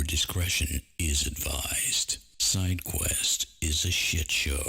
discretion is advised. Side Quest is a shit show.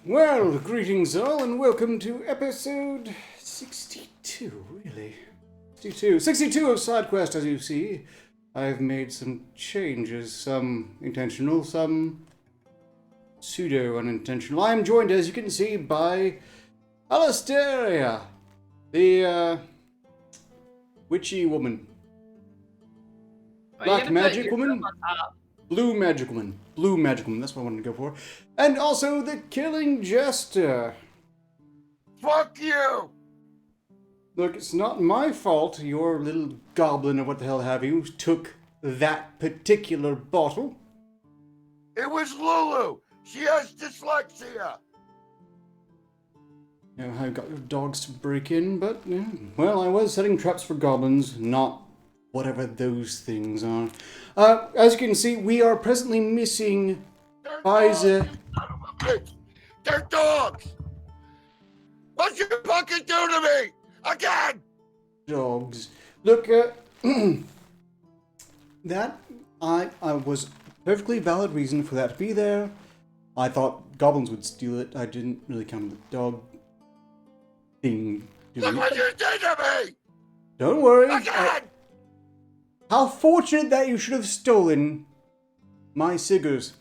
Well, greetings all, and welcome to episode 62, really. 62 of Side Quest, as you see. I've made some changes, some intentional, some pseudo-unintentional. I am joined, as you can see, by Alastaria, the, witchy woman. Black magic woman? Blue magic woman. Blue magic woman, that's what I wanted to go for. And also the killing jester. Fuck you! Look, it's not my fault your little goblin or what the hell have you took that particular bottle. It was Lulu! She has dyslexia! You know how you got your dogs to break in, but, yeah. Well, I was setting traps for goblins, not whatever those things are. As you can see, we are presently missing Pfizer. They're dogs! What you fucking do to me? Again! Dogs. Look, that I was perfectly valid reason for that to be there. I thought goblins would steal it. I didn't really come with the dog thing. Look what you did to me! Don't worry. Again! How fortunate that you should have stolen my cigars.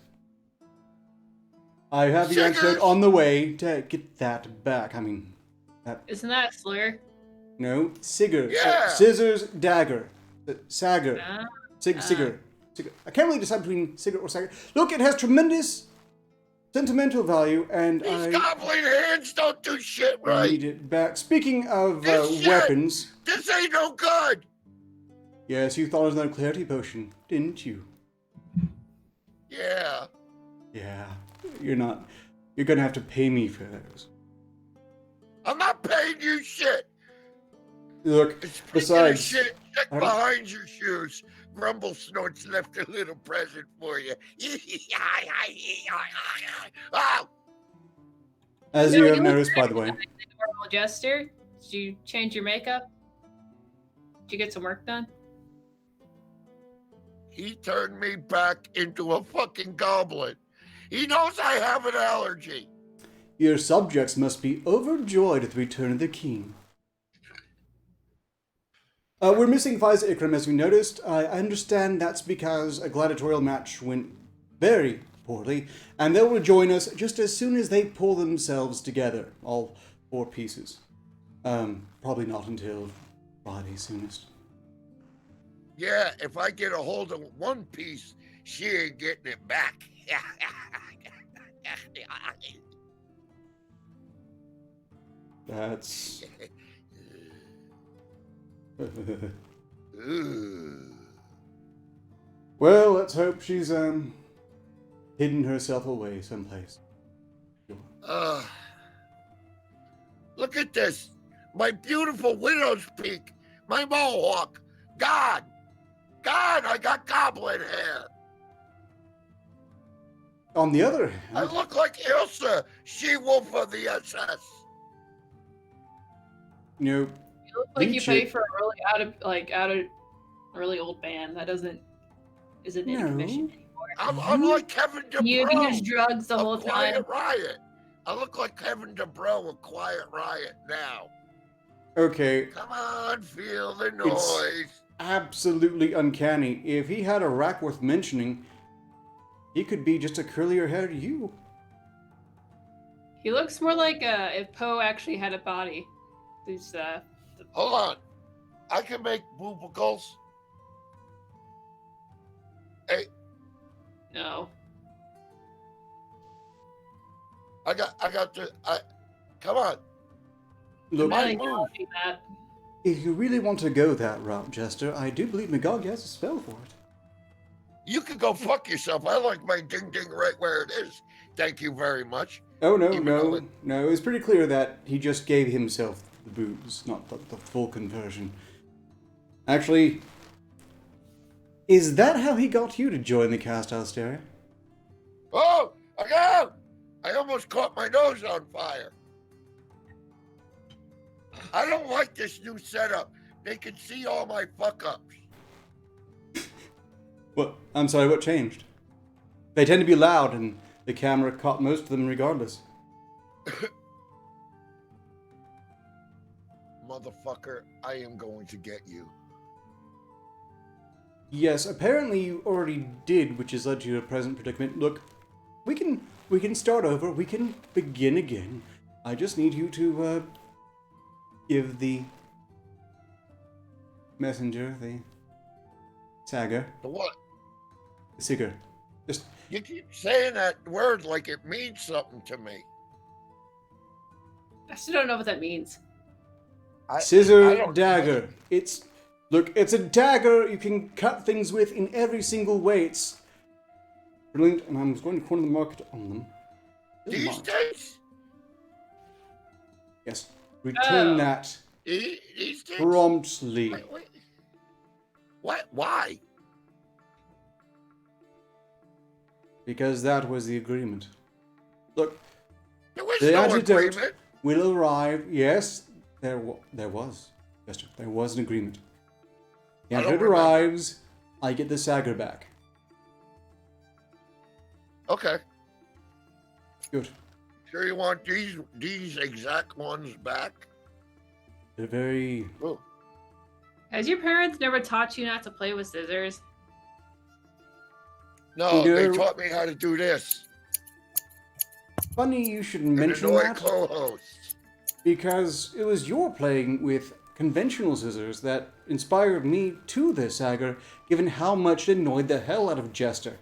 I have the antidote on the way to get that back. I mean, that... Isn't that a slur? No, cigar. Yeah. Scissors, dagger. Sagger. Cigar. I can't really decide between cigar or sagger. Look, it has tremendous sentimental value, and These goblin hands don't do shit I right! need it back. Speaking of This shit. weapons... This ain't no good! Yes, you thought it was no clarity potion, didn't you? Yeah. Yeah. You're not... You're gonna have to pay me for those. I'm not paying you shit! Look, And speaking besides... of shit, check I don't- behind your shoes. Grumble Snorts left a little present for you. Oh! As you have noticed, by the way... Normal jester? Did you change your makeup? Did you get some work done? He turned me back into a fucking goblin. He knows I have an allergy. Your subjects must be overjoyed at the return of the king. We're missing Faiza Ikram, as you noticed. I understand that's because a gladiatorial match went very poorly, and they will join us just as soon as they pull themselves together, all 4 pieces. Probably not until Friday soonest. Yeah, if I get a hold of one piece, she ain't getting it back. That's... Well, let's hope she's, hidden herself away someplace. Look at this. My beautiful widow's peak. My mohawk. God, I got goblin hair. On the other I hand, look like Ilsa, she-wolf of the SS. you know, You look like you Reach play it. for a really out of a really old band that isn't in commission No. anymore. I'm like Kevin You DeBro use drugs the whole of Quiet time. Riot. I look like Kevin DeBro of Quiet Riot now. Okay, Come on, feel the It's- noise. absolutely uncanny. If he had a rack worth mentioning, he could be just a curlier haired you. He looks more like if Poe actually had a body. These Hold on. I can make boobicles. Hey, no. I got the. Come on. Look, My I move. acknowledging that. if you really want to go that route, Jester, I do believe Magog has a spell for it. You can go fuck yourself. I like my ding ding right where it is. Thank you very much. Oh, no, Even though no. It was pretty clear that he just gave himself the boobs, not the full conversion. Actually, is that how he got you to join the cast house, Derry? Oh, I got! I almost caught my nose on fire. I don't like this new setup. They can see all my fuck ups. What? I'm sorry, what changed? They tend to be loud, and the camera caught most of them regardless. Motherfucker, I am going to get you. Yes, apparently you already did, which has led to your present predicament. Look, we can start over. We can begin again. I just need you to give the messenger, the sagger, The what? the sigger. Just You keep saying that word like it means something to me. I still don't know what that means. I scissor don't- dagger. It's a dagger you can cut things with in every single way. It's brilliant, and I'm going to corner the market on them. These Mark. days? Yes. Return Oh. that These days? promptly. Wait. What? Why? Because that was the agreement. Look, There was the no antidote agreement. will arrive. Yes, there was. Jester, there was an agreement. The I don't antidote remember. arrives, I get the sagger back. Okay. Good. Sure you want these exact ones back? They're very... Ooh. Has your parents never taught you not to play with scissors? No, they No. taught me how to do this. Funny you should And mention annoy that, co-hosts. because it was your playing with conventional scissors that inspired me to this sagger, given how much it annoyed the hell out of Jester.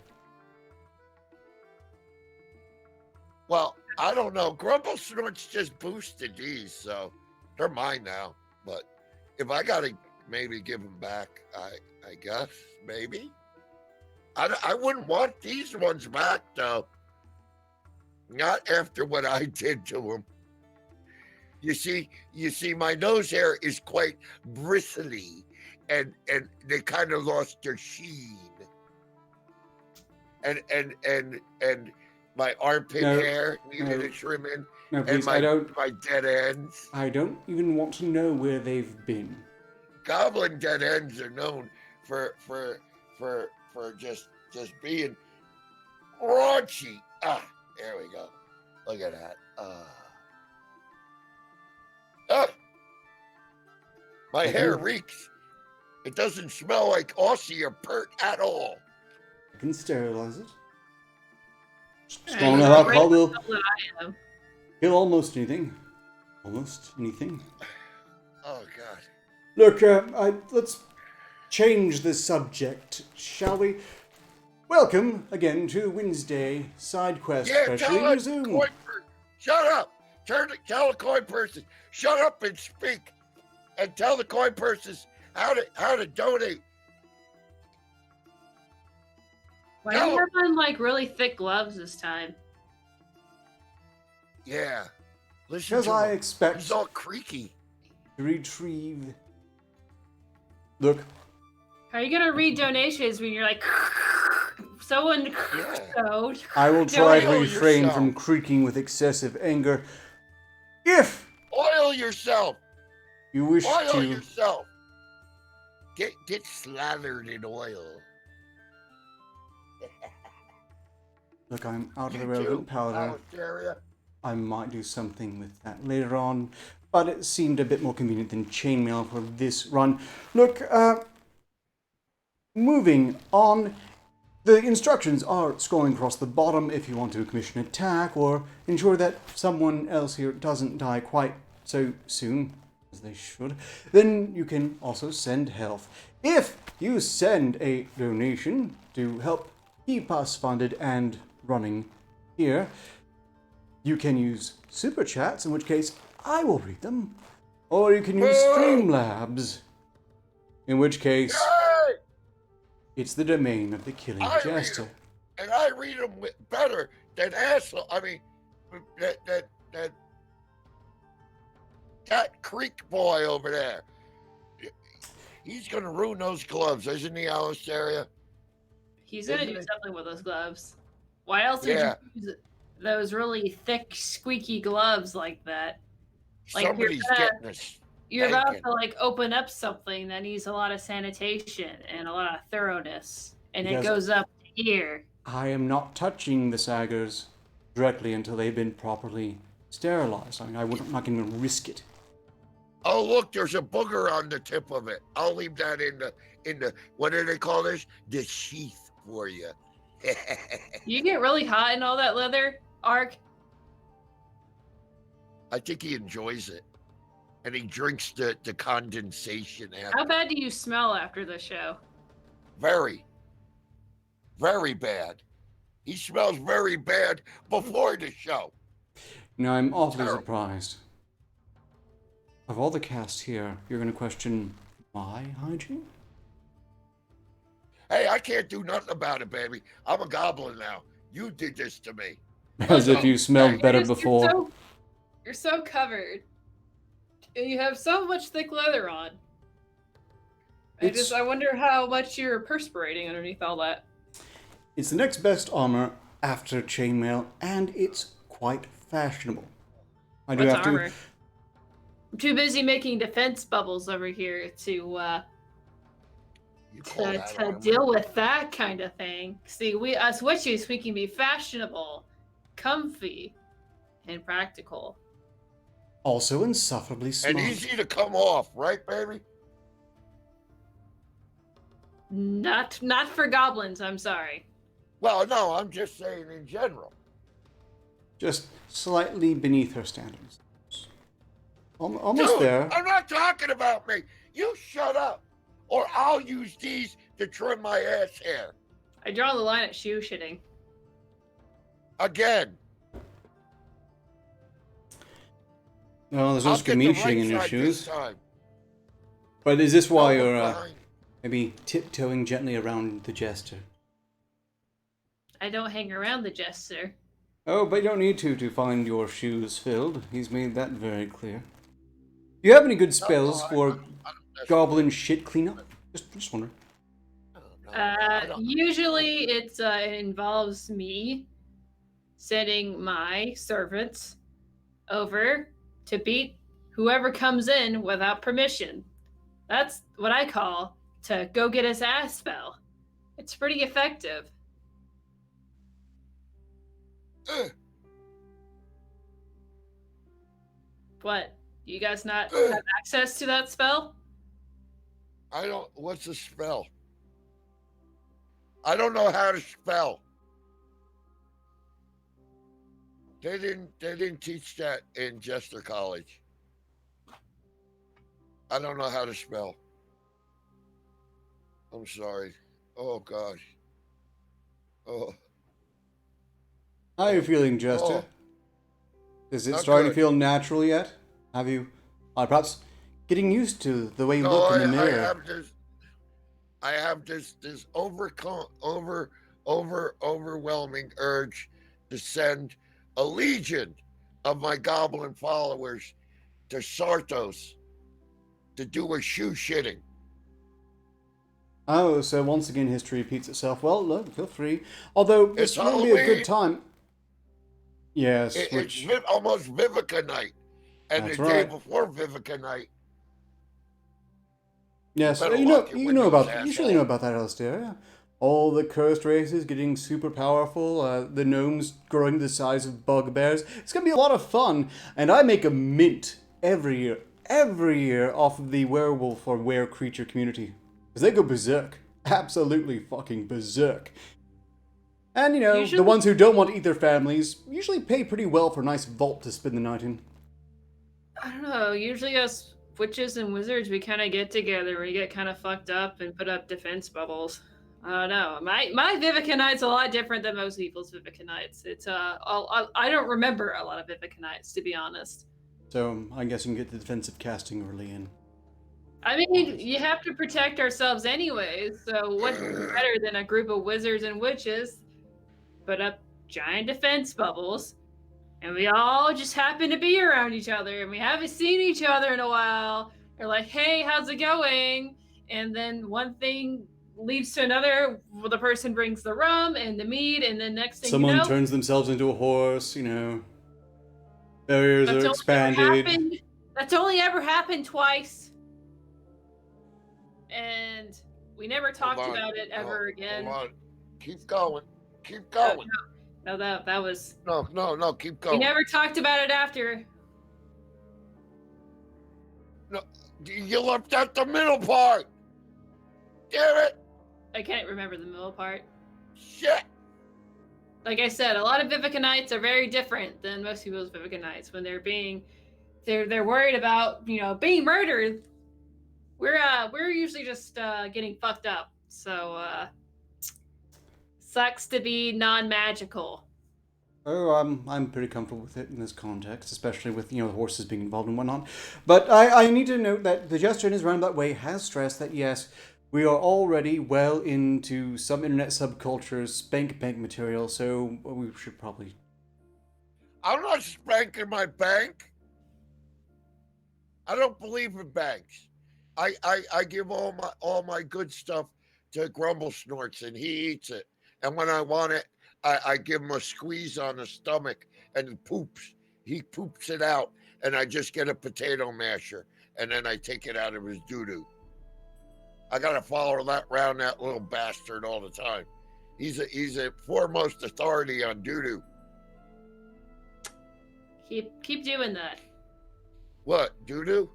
Well, I don't know. Grumble Snorts just boosted these, so they're mine now. But if I gotta maybe give them back, I guess maybe. I wouldn't want these ones back though. Not after what I did to them. You see, my nose hair is quite bristly, and they kind of lost their sheen. And my armpit No, hair needed no. a trimming, No, and please, my I dead ends. don't even want to know where they've been. Goblin dead ends are known for just being raunchy. Ah, there we go. Look at that. My hair reeks. It doesn't smell like Aussie or Pert at all. I can sterilize it. Hey, Strong you're enough, right I will about what I am. kill almost anything. Almost anything. Oh God. Look, let's change the subject, shall we? Welcome again to Wednesday Side Quest, Yeah, freshly tell a resumed. coin person. Shut up. Tell a coin person. Shut up and speak, and tell the coin persons how to donate. Why do you have on like really thick gloves this time? Yeah. Listen Because to I him. expect He's all creaky. to retrieve. Look, How are you gonna read donations when you're like so. I will try to Oil refrain yourself. from creaking with excessive anger. If Oil yourself. you wish Oil to... yourself. Get slathered in oil. Look, I'm out of the You relevant too, powder. Alistaria. I might do something with that later on, but it seemed a bit more convenient than chainmail for this run. Look, moving on. The instructions are scrolling across the bottom if you want to commission an attack or ensure that someone else here doesn't die quite so soon, as they should. Then you can also send health. If you send a donation to help keep us funded and running here, you can use super chats, in which case I will read them. Or you can use Streamlabs, in which case Yay! it's the domain of the Killing I read Jester. 'em, and I read them better than asshole. I mean, that Creek boy over there. He's gonna ruin those gloves, isn't he, Alistaria? He's gonna do Isn't it? something with those gloves. Why else Yeah. did you use those really thick, squeaky gloves like that? Like, Somebody's getting us. You're about Thank to like open up something that needs a lot of sanitation and a lot of thoroughness, and Because- it goes up here. I am not touching the saggers directly until they've been properly sterilized. I mean, I'm not going to risk it. Oh, look, there's a booger on the tip of it. I'll leave that in the what do they call this? The sheath for you. You get really hot in all that leather, Ark. I think he enjoys it. And he drinks the condensation after. How bad do you smell after the show? Very, very bad. He smells very bad before the show. Now, I'm awfully Terrible. surprised. Of all the cast here, you're going to question my hygiene? Hey, I can't do nothing about it, baby. I'm a goblin now. You did this to me. As if you smelled better before. You're so covered. And you have so much thick leather on. I wonder how much you're perspirating underneath all that. It's the next best armor after chainmail, and it's quite fashionable. I do What's have armor? to... I'm too busy making defense bubbles over here to You call that armor? deal with that kind of thing. See, us witches, we can be fashionable, comfy, and practical. Also insufferably smart. And easy to come off, right, baby? Not for goblins, I'm sorry. Well, no, I'm just saying in general. Just slightly beneath her standards. Almost Dude, there. I'm not talking about me. You shut up, or I'll use these to trim my ass hair. I draw the line at shoe shitting. Again. No, there's no I'll get the skirmishing right in your side shoes. this time. But is this why No, you're behind. maybe tiptoeing gently around the jester? I don't hang around the jester. Oh, but you don't need to find your shoes filled. He's made that very clear. Do you have any good spells for I don't goblin shit cleanup? Just wondering. Usually it involves me sending my servants over to beat whoever comes in without permission. That's what I call to go get his ass spell. It's pretty effective. What? You guys not have access to that spell? I don't. What's a spell? I don't know how to spell. They didn't teach that in Jester College. I don't know how to spell. I'm sorry. Oh gosh. Oh. How are you feeling, Jester? Oh. Is it Not starting good. to feel natural yet? Have you, perhaps, getting used to the way you look in the mirror? I have this overwhelming urge to send a legion of my goblin followers to Sartos to do a shoe shitting. Oh, so once again history repeats itself. Well, look, feel free. Although this It's wouldn't be a Halloween. good time. Yes, It's which almost Vivica night, and the that's day right. before Vivica night, you Yes, better lock your windows, you surely know asshole. about that, Alistair. Yeah. All the cursed races getting super powerful, the gnomes growing the size of bugbears. It's gonna be a lot of fun, and I make a mint every year off of the werewolf or were creature community. Because they go berserk. Absolutely fucking berserk. And the Usually, ones who don't want to eat their families usually pay pretty well for a nice vault to spend the night in. I don't know. Usually, us witches and wizards, we kind of get together. We get kind of fucked up and put up defense bubbles. I don't know. My Vivica Night's a lot different than most people's Vivica Nights. It's I don't remember a lot of Vivica Nights, to be honest. So I guess you can get the defensive casting early in. I mean, you have to protect ourselves anyways. So what's better than a group of wizards and witches put up giant defense bubbles, and we all just happen to be around each other, and we haven't seen each other in a while. They're like, "Hey, how's it going?" And then one thing leads to another. Well, the person brings the rum and the meat, and then next thing you Someone know, turns themselves into a horse, barriers that's are only ever expanded. happened. That's only ever happened twice, and we never talked Hold on. about it ever No, again. Hold on. Keep going. Keep No, going. no, that was. No, keep We going. never talked about it after. No, you left out the middle part. Damn it. I can't remember the middle part. Shit. Like I said, a lot of Vivica Nights are very different than most people's Vivica Nights. When they're worried about being murdered. We're usually just getting fucked up. So sucks to be non-magical. Oh, I'm pretty comfortable with it in this context, especially with the horses being involved and whatnot. But I need to note that the Jester in his roundabout way has stressed that yes, we are already well into some internet subcultures spank bank material, so we should probably. I'm not spanking my bank. I don't believe in banks. I give all my good stuff to Grumble Snorts, and he eats it. And when I want it, I give him a squeeze on the stomach, and he poops. He poops it out, and I just get a potato masher, and then I take it out of his doo-doo. I gotta follow that around that little bastard all the time. He's a foremost authority on doo-doo. Keep doing that. What, doo-doo?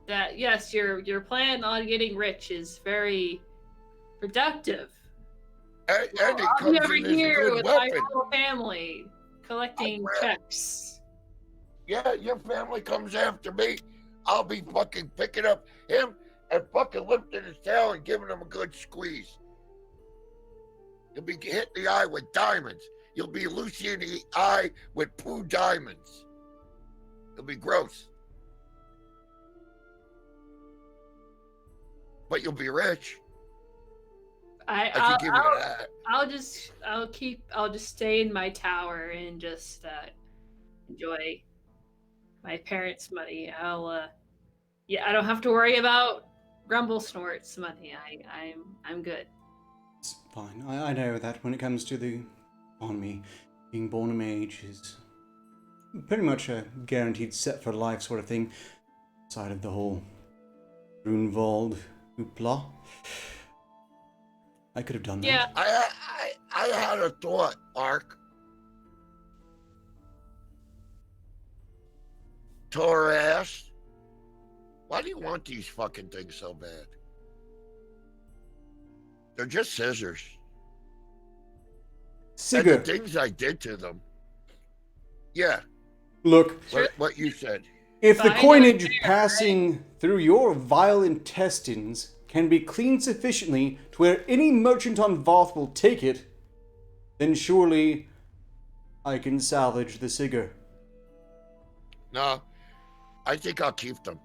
That yes, your plan on getting rich is very productive. And it I'll be comes over in as a here good with my weapon. whole family collecting checks. Yeah, your family comes after me. I'll be fucking picking up him and fucking lifting his tail and giving him a good squeeze. You'll be hit in the eye with diamonds. You'll be Lucy in the eye with poo diamonds. It'll be gross. But you'll be rich. I can give you that. I'll just stay in my tower and just enjoy my parents' money. I don't have to worry about Grumble Snort's money. I'm good. It's fine. I know that when it comes to the economy, being born a mage is pretty much a guaranteed set for life sort of thing. Side of the whole Grunwald hoopla. I could have done that. Yeah. I had a thought, Ark. Tora asked, why do you want these fucking things so bad? They're just scissors. Sigurd, And the things I did to them. Yeah, look, what you said. if the Fine, coinage fair, passing through your vile intestines can be cleaned sufficiently to where any merchant on Voth will take it, then surely I can salvage the Sigurd. No, I think I'll keep them.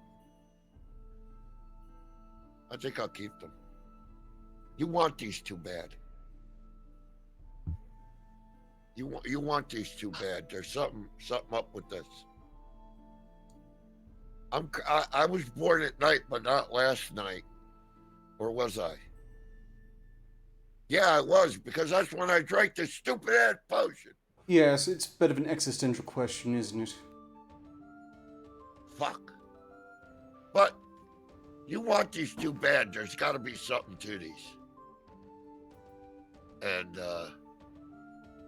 You want these too bad. You want these too bad. There's something up with this. I was born at night, but not last night. Or was I? Yeah, I was, because that's when I drank the stupid ass potion. Yes, it's a bit of an existential question, isn't it? Fuck. But you want these too bad. There's got to be something to these. And,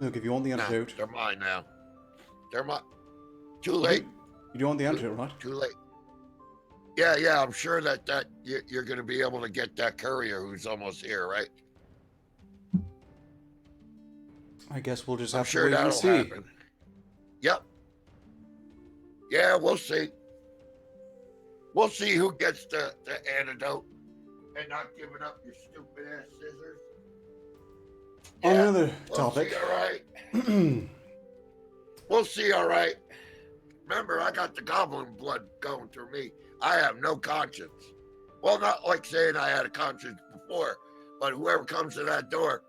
Look, if you want the nah, antidote... they're mine now. They're mine. Too late. You do want the antidote, right? Too late. Yeah, I'm sure that you're going to be able to get that courier who's almost here, right? I guess we'll just I'm have sure to wait and that'll see. happen. Yep. Yeah, we'll see. We'll see who gets the antidote and not giving up your stupid ass scissors. On Yeah, another we'll topic. See, all right. We'll see, all right. Remember, I got the goblin blood going through me. I have no conscience. Well, not like saying I had a conscience before, but whoever comes to that door,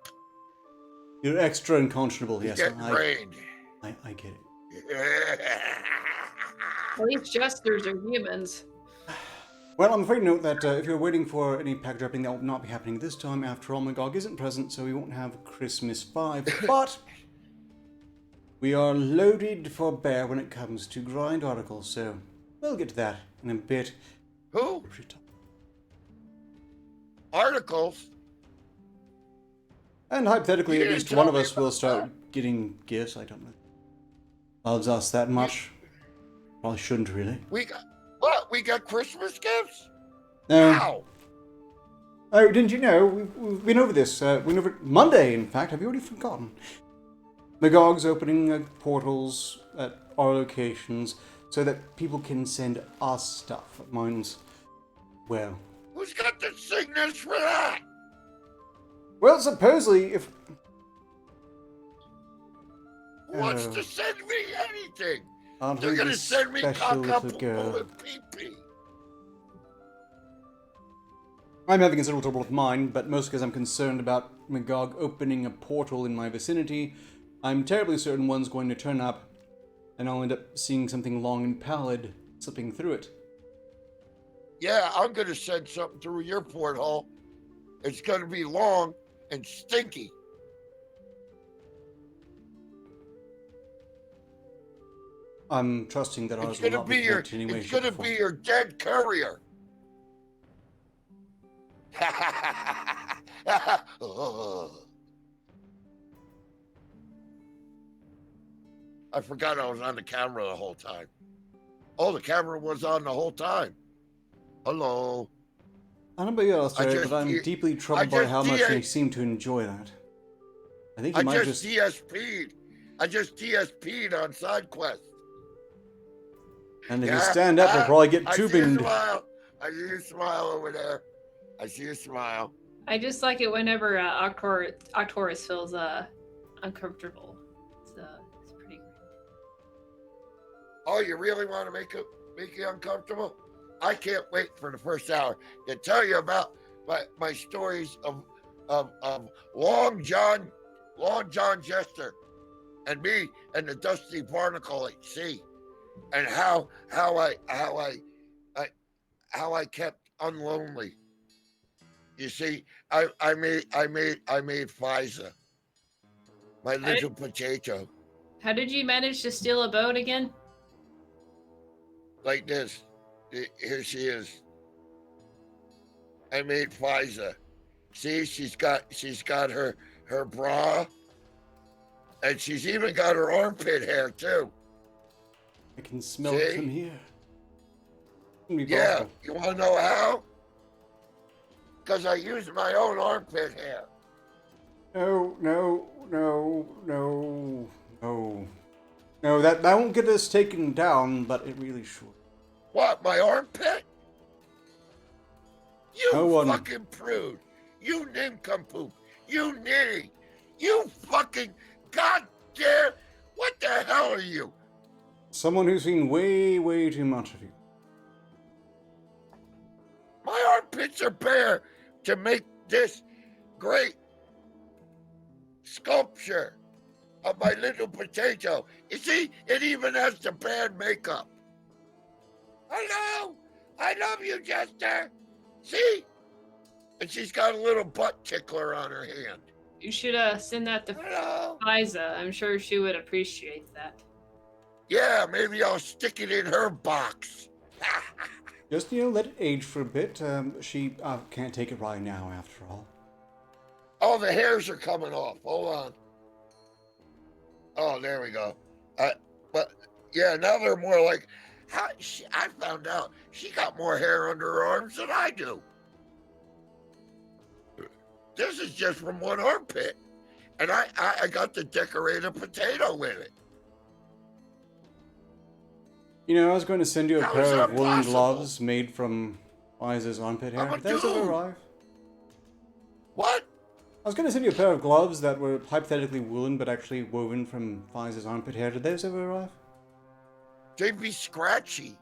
You're extra unconscionable, he's yes. getting brained. I get it. At least jesters are humans. Well, I'm afraid to note that if you're waiting for any pack dropping, that will not be happening this time. After all, Magog isn't present, so we won't have Christmas 5. But we are loaded for bear when it comes to grind articles, so we'll get to that in a bit. Who? Articles? And hypothetically, You at didn't least tell one of me us will about start that. getting gifts. I don't know. Loves us that much. Probably shouldn't really. We got what? We got Christmas gifts? No. How? Oh, didn't you know? We've been over this. We went over it Monday, in fact. Have you already forgotten? Magog's opening portals at our locations so that people can send us stuff. Mine's, well... Who's got the signals for that? Well, supposedly, if... Who wants to send me anything? Aren't They're we gonna the send me special cock up little girl? and pee-pee. I'm having considerable trouble with mine, but mostly because I'm concerned about Magog opening a portal in my vicinity. I'm terribly certain one's going to turn up, and I'll end up seeing something long and pallid slipping through it. Yeah, I'm gonna send something through your porthole. It's gonna be long and stinky. I'm trusting that ours will not be connected in any way, It's shape, gonna or form. be your dead courier. I forgot I was on the camera the whole time. Oh, the camera was on the whole time. Hello. I don't know about you, Alistair, just but I'm D- deeply troubled I by just how much DA you seem to enjoy that. I think you I might just DSP'd. I just DSP'd on side quest. And if you stand up, you'll probably get I see you tubinged. smile. I see you smile over there. I see you smile. I just like it whenever Octorus feels uncomfortable. It's pretty great. Oh, you really want to make you uncomfortable? I can't wait for the first hour to tell you about my stories of Long John Jester and me and the Dusty Barnacle at sea, and how I kept unlonely. You see, I made Fiza, my little potato, How did you manage to steal a boat again? like this. Here she is. I made Fiza. See, she's got her bra, and she's even got her armpit hair too. I can smell it See? from here. It'll be Yeah, possible. you want to know how? Because I use my own armpit hair. No, that won't get us taken down, but it really should. What, my armpit? You No one- fucking prude. You nincompoop. You ninny. You fucking goddamn. What the hell are you? Someone who's seen way too much of you. My armpits are bare to make this great sculpture of my little potato. You see, it even has the bad makeup. Hello, I love you, Jester. See? And she's got a little butt tickler on her hand. You should send that to Hello. Liza. I'm sure she would appreciate that. Yeah, maybe I'll stick it in her box. Just, let it age for a bit. She can't take it right now, after all. Oh, the hairs are coming off. Hold on. Oh, there we go. But yeah, now they're more like. I found out she got more hair under her arms than I do. This is just from one armpit, and I got to decorate a potato with it. I was going to send you a How is pair that of woolen possible? gloves made from Liza's armpit hair. I'm a Did those ever dude. arrive? What? I was going to send you a pair of gloves that were hypothetically woolen, but actually woven from Liza's armpit hair. Did those ever arrive? They'd be scratchy.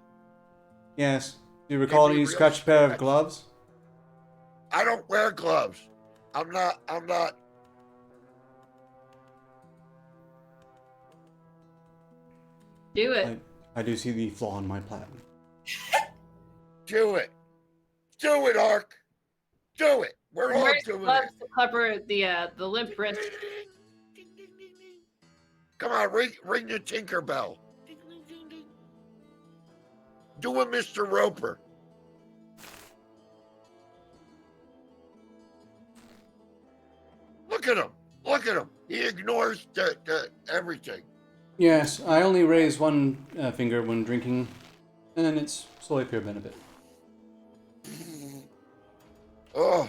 Yes. Do you recall They'd be any real scratched pair of scratchy. gloves? I don't wear gloves. I'm not. Do it. I do see the flaw in my plan. Do it. Do it, Ark. Do it. We're all Wearing doing gloves it. to cover the limp wrist. Come on, ring the Tinkerbell. Do a Mr. Roper. Look at him. Look at him. He ignores the everything. Yes, I only raise one finger when drinking, and it's slowly pure benefit. Oh,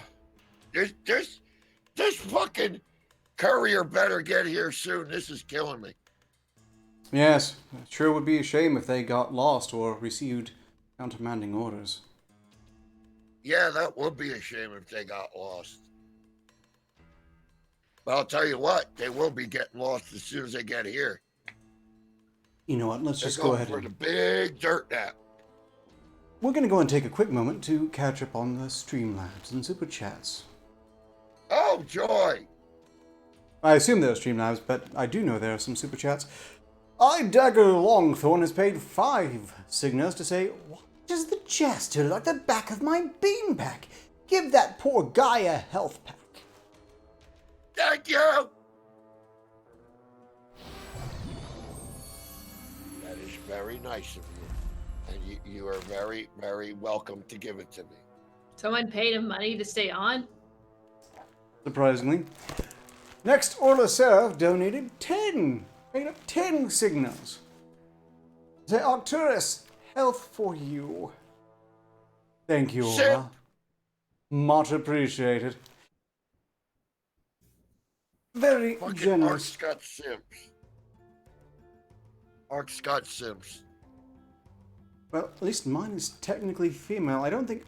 this fucking courier better get here soon. This is killing me. Yes, it sure would be a shame if they got lost or received countermanding orders. Yeah, that would be a shame if they got lost. But I'll tell you what, they will be getting lost as soon as they get here. You know what, let's They're just go going ahead for and... the big dirt nap. We're going to go and take a quick moment to catch up on the Streamlabs and Super Chats. Oh, joy. I assume there are Streamlabs, but I do know there are some Super Chats. Dagger Longthorn has paid 5 signals to say, "What does the jester like the back of my bean pack? Give that poor guy a health pack." Thank you. That is very nice of you. And you are very, very welcome to give it to me. Someone paid him money to stay on. Surprisingly. Next, Orla Seraph donated 10. Paid up 10 signals. Say, Arcturus, health for you. Thank you, Simp. Orla. Much appreciated. Very Fucking generous. Ark Scott Simps. Well, at least mine is technically female. I don't think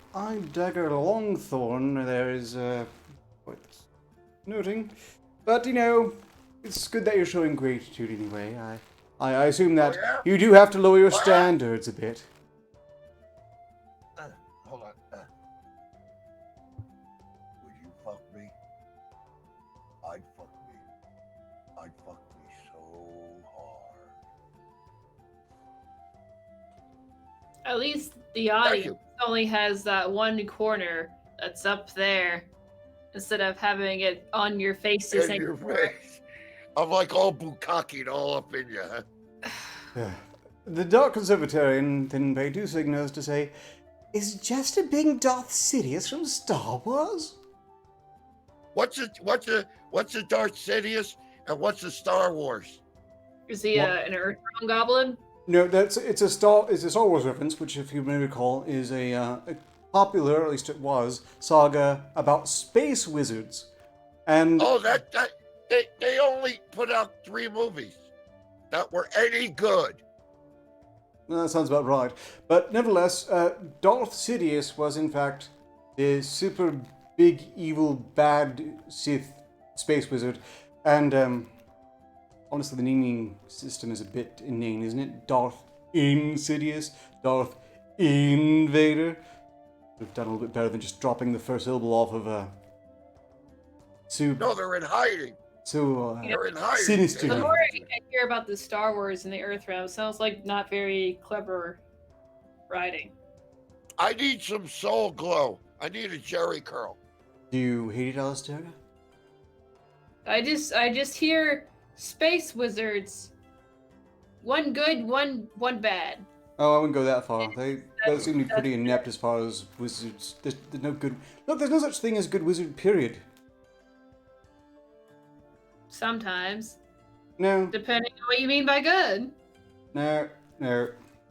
Dagger Longthorn there is, worth noting. But, it's good that you're showing gratitude anyway. I assume that you do have to lower your standards a bit. Hold on. Would you fuck me? I'd fuck me. I'd fuck me so hard. At least the Thank audience you. only has that one corner that's up there instead of having it on your faces. In your face. I'm like all bukkakied all up in you, huh? Yeah. The Dark Conservatarian then paid 2 signals to say, "Is Jester being Darth Sidious from Star Wars?" What's the Darth Sidious and what's the Star Wars? Is he an Earthbound goblin? No, it's a Star Wars reference, which, if you may recall, is a popular, or at least it was, saga about space wizards. And Oh, they only put out 3 movies that were any good. that sounds about right. But nevertheless, Darth Sidious was in fact the super big, evil, bad Sith space wizard. And honestly, the naming system is a bit inane, isn't it? Darth Insidious, Darth Invader. We've done a little bit better than just dropping the first syllable off of No, they're in hiding. They're in hiding. Sinister. The more I hear about the Star Wars and the Earthrealm, sounds like not very clever writing. I need some soul glow. I need a Jerry curl. Do you hate it, Alistair? I just hear space wizards. One good, one bad. Oh, I wouldn't go that far. They seem to be pretty inept as far as wizards. There's no good. Look, there's no such thing as good wizard. Period. Sometimes, No, depending on what you mean by good. no.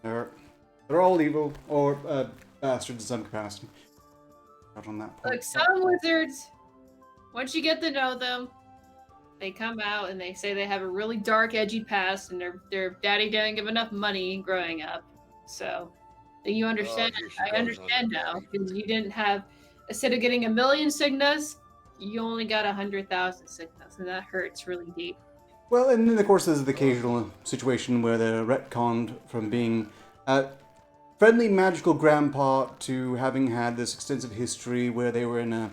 They're all evil or bastards in some capacity. Out on that point. Look, some wizards, once you get to know them, they come out and they say they have a really dark, edgy past, and their daddy didn't give enough money growing up. So, then you understand. I understand now because you didn't have, instead of getting 1 million signas, you only got 100,000 signas, and that hurts really deep. Well, and then of course there's the occasional situation where they're retconned from being a friendly magical grandpa to having had this extensive history where they were in a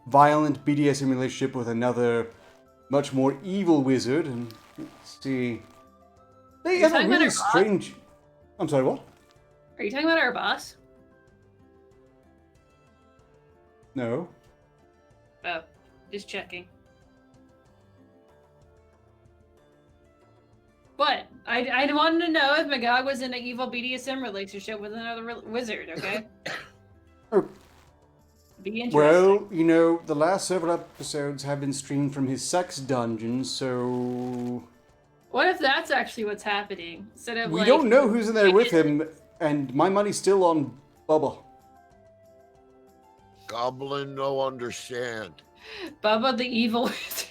violent BDSM relationship with another much more evil wizard. And let's see, they have a really strange. I'm sorry, what? Are you talking about our boss? No. Oh, just checking. What? I wanted to know if Magog was in an evil BDSM relationship with another wizard, okay? Oh. Be interesting. Well, you know, the last several episodes have been streamed from his sex dungeon, so... What if that's actually what's happening? Instead of we don't know who's in there with him, and my money's still on Bubba. Goblin no understand. Bubba the evil wizard.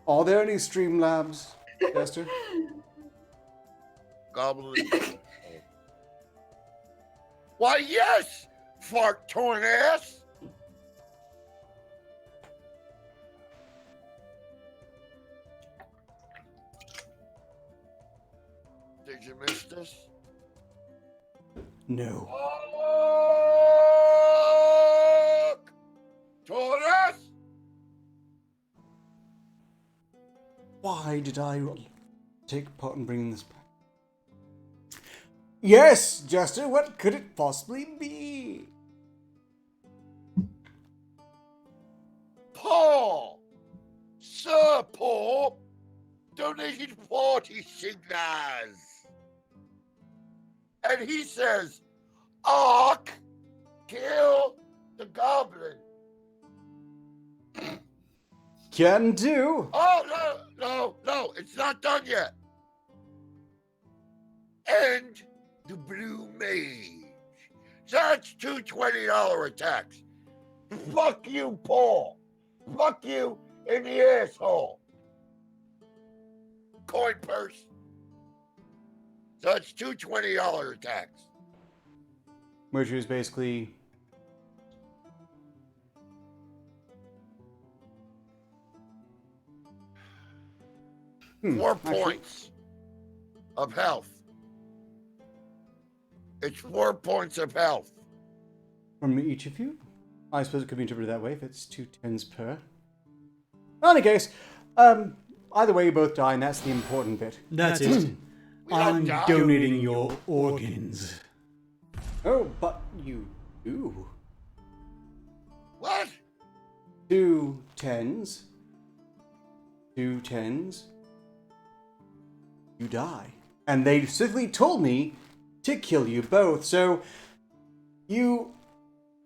Are there any Streamlabs, Esther? Goblin. Why, yes! Fart torn ass! Did you miss this? No. Fuck! Torres! Why did I take part in bringing this back? Yes, Jester, what could it possibly be? Paul! Sir Paul! Donated 40 signals! And he says, Ark, kill the goblin. Can do. Oh, no, it's not done yet. And the blue mage. That's two $20 attacks. Fuck you, Paul. Fuck you in the asshole. Coin purse. So it's two $20 attacks. Which is basically... 4 points of health. It's 4 points of health. From each of you? I suppose it could be interpreted that way if it's 2 10s per. In any case, either way you both die, and that's the important bit. That's it. I'm donating your organs. Oh, but you do. What? 2 10s. 2 10s. You die. And they specifically told me to kill you both, so you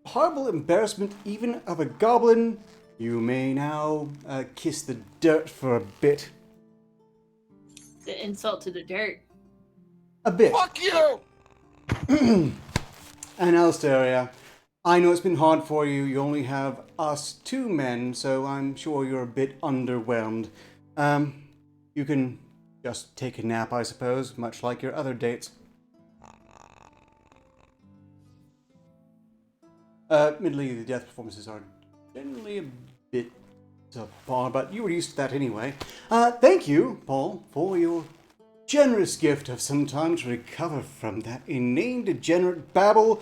horrible embarrassment even of a goblin, you may now kiss the dirt for a bit. The insult to the dirt. A bit. Fuck you! And Alistair, I know it's been hard for you. You only have us 2 men, so I'm sure you're a bit underwhelmed. You can just take a nap, I suppose, much like your other dates. Admittedly, the death performances are generally a bit subpar, but you were used to that anyway. Thank you, Paul, for your generous gift of some time to recover from that inane, degenerate babble.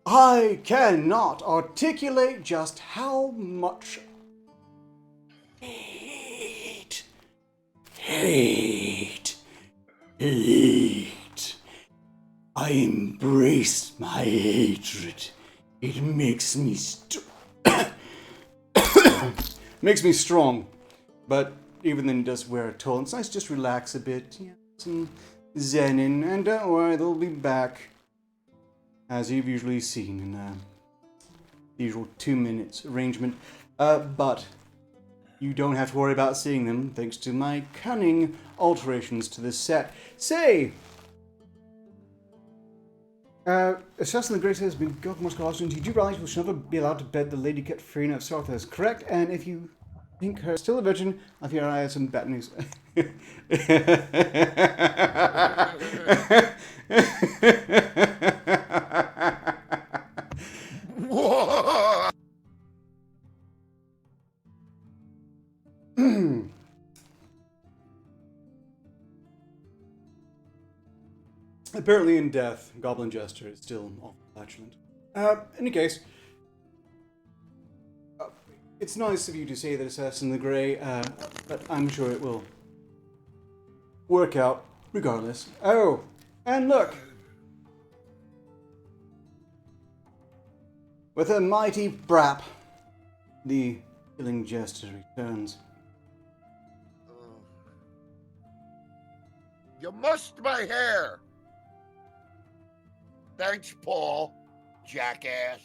I cannot articulate just how much hate. I embrace my hatred. It makes me makes me strong. But even then, it does wear a toll. It's nice to just relax a bit, some zenning, and don't worry, they'll be back, as you've usually seen in the usual 2 minutes arrangement. But you don't have to worry about seeing them, thanks to my cunning alterations to the set. Say, Assassin the Great has been Magog of Morskar. Did you realize we shall never be allowed to bed the Lady Katrina of Sartha is correct? And if you think her still a virgin, I fear I have some bad news. Apparently in death, Goblin Jester is still awful flatulent. In any case, it's nice of you to say that Assassin the Grey, but I'm sure it will work out regardless. Oh, and look! With a mighty brap, the killing Jester returns. You mussed my hair. Thanks, Paul, jackass.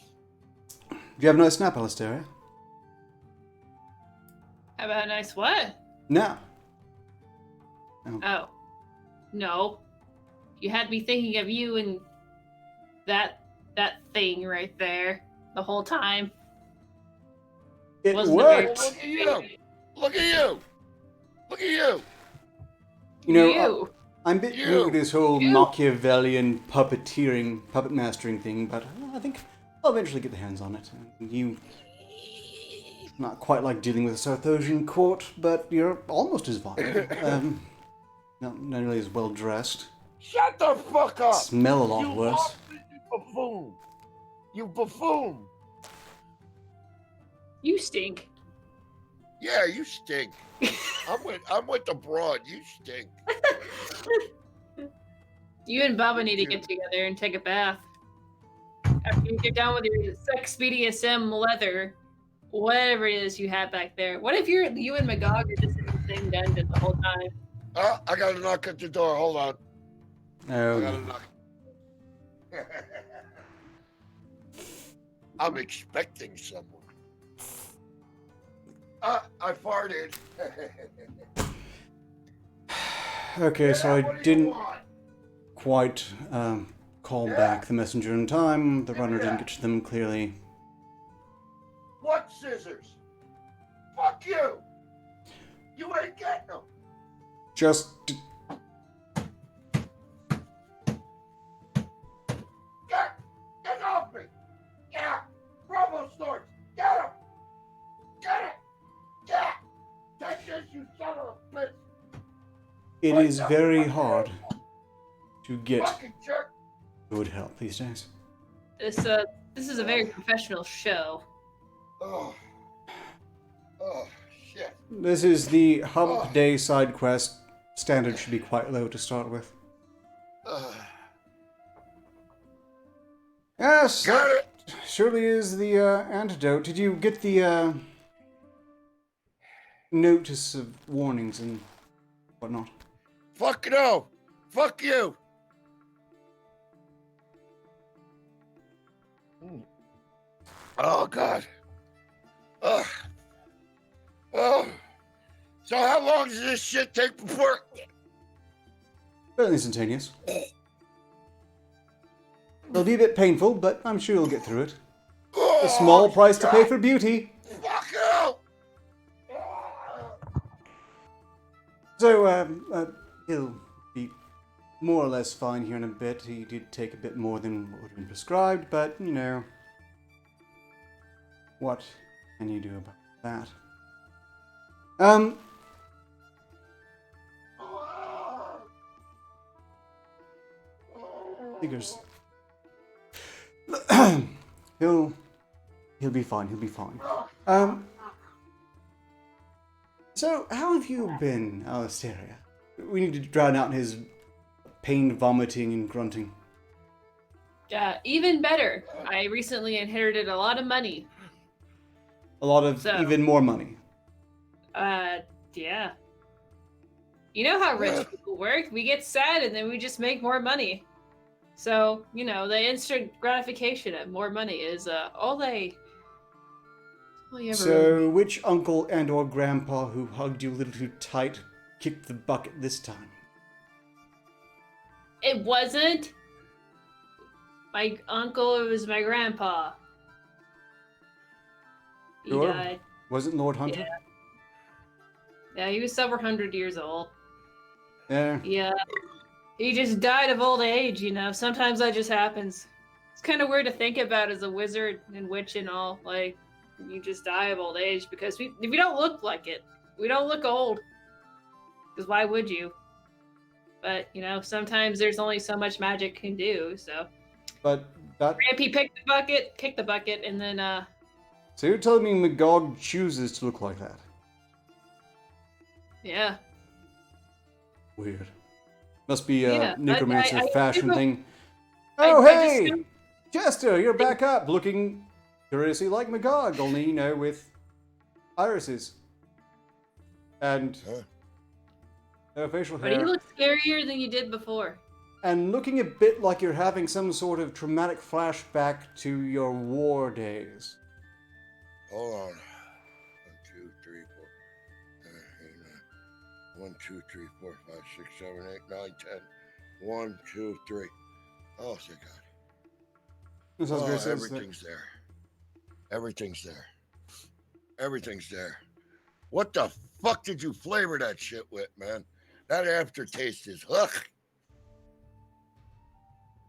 Do you have a nice nap, Alistair? How about a nice what? No. Oh. No. You had me thinking of you and that thing right there the whole time. It Wasn't worked! Look at you! Look at you! Look at you! You know, You. I'm a bit You. new to this whole You. Machiavellian puppeteering, puppet mastering thing, but I think I'll eventually get the hands on it. You, not quite like dealing with a Sarthosian court, but you're almost as vile. Not nearly as well dressed. Shut the fuck up! Smell a lot You worse. lost it, you buffoon! You buffoon! You stink. Yeah, you stink. I'm with the broad. You stink. You and Baba need to get together and take a bath. After you get done with your sex BDSM leather, whatever it is you have back there. What if you and Magog are just in the same dungeon the whole time? Oh, I got a knock at the door. Hold on. I Oh, got a no. knock. I'm expecting someone. I farted. Okay, so Yeah, I what do you didn't want? quite call back the messenger in time. The runner didn't Yeah. get to them clearly. What scissors? Fuck you! You ain't getting them. Just Get off me! Yeah! Bravo swords! Get him! Get it! Yeah! Take this, you son of a bitch! it What is the very fuck? hard to get Fucking jerk! good help these days. This is a very professional show. Oh. Oh, shit. This is the Hump Day side quest. Standard should be quite low to start with. Yes, Got it! surely is the antidote. Did you get the notice of warnings and whatnot? Fuck no! Fuck you! Oh, God. Oh. So how long does this shit take before... Fairly instantaneous. It'll be a bit painful, but I'm sure you'll get through it. A small price to pay for beauty. Fuck you! So, he'll be more or less fine here in a bit. He did take a bit more than what would have been prescribed, but, you know, what can you do about that? Figures. He'll be fine. He'll be fine. So how have you been, Alistair? We need to drown out his pain, vomiting, and grunting. Even better. I recently inherited a lot of money. A lot of So- even more money. Yeah. You know how rich people work. We get sad and then we just make more money. So, the instant gratification of more money is all you ever really So, need. which uncle and or grandpa who hugged you a little too tight kicked the bucket this time? It wasn't my uncle, it was my grandpa. He Sure. died. Was it Lord Hunter? Yeah, he was several hundred years old. Yeah. Yeah. He just died of old age, Sometimes that just happens. It's kind of weird to think about as a wizard and witch and all. Like, you just die of old age because we don't look like it. We don't look old. Because why would you? But, sometimes there's only so much magic can do, so. But that... Rampy kicked the bucket, and then, So you're telling me Magog chooses to look like that? Yeah. Weird. Must be a necromancer I fashion thing. I Hey! assume- Chester, you're back up, looking curiously like Magog, only, with irises. And no facial But hair. you look scarier than you did before. And looking a bit like you're having some sort of traumatic flashback to your war days. Hold on. 1, 2, 3, 4. 1, 2, 3, 4, 5, 6, 7, 8, 9, 10. 1, 2, 3. Oh, thank God. This sounds great. Everything's there. Everything's there. Everything's there. What the fuck did you flavor that shit with, man? That aftertaste is ugh.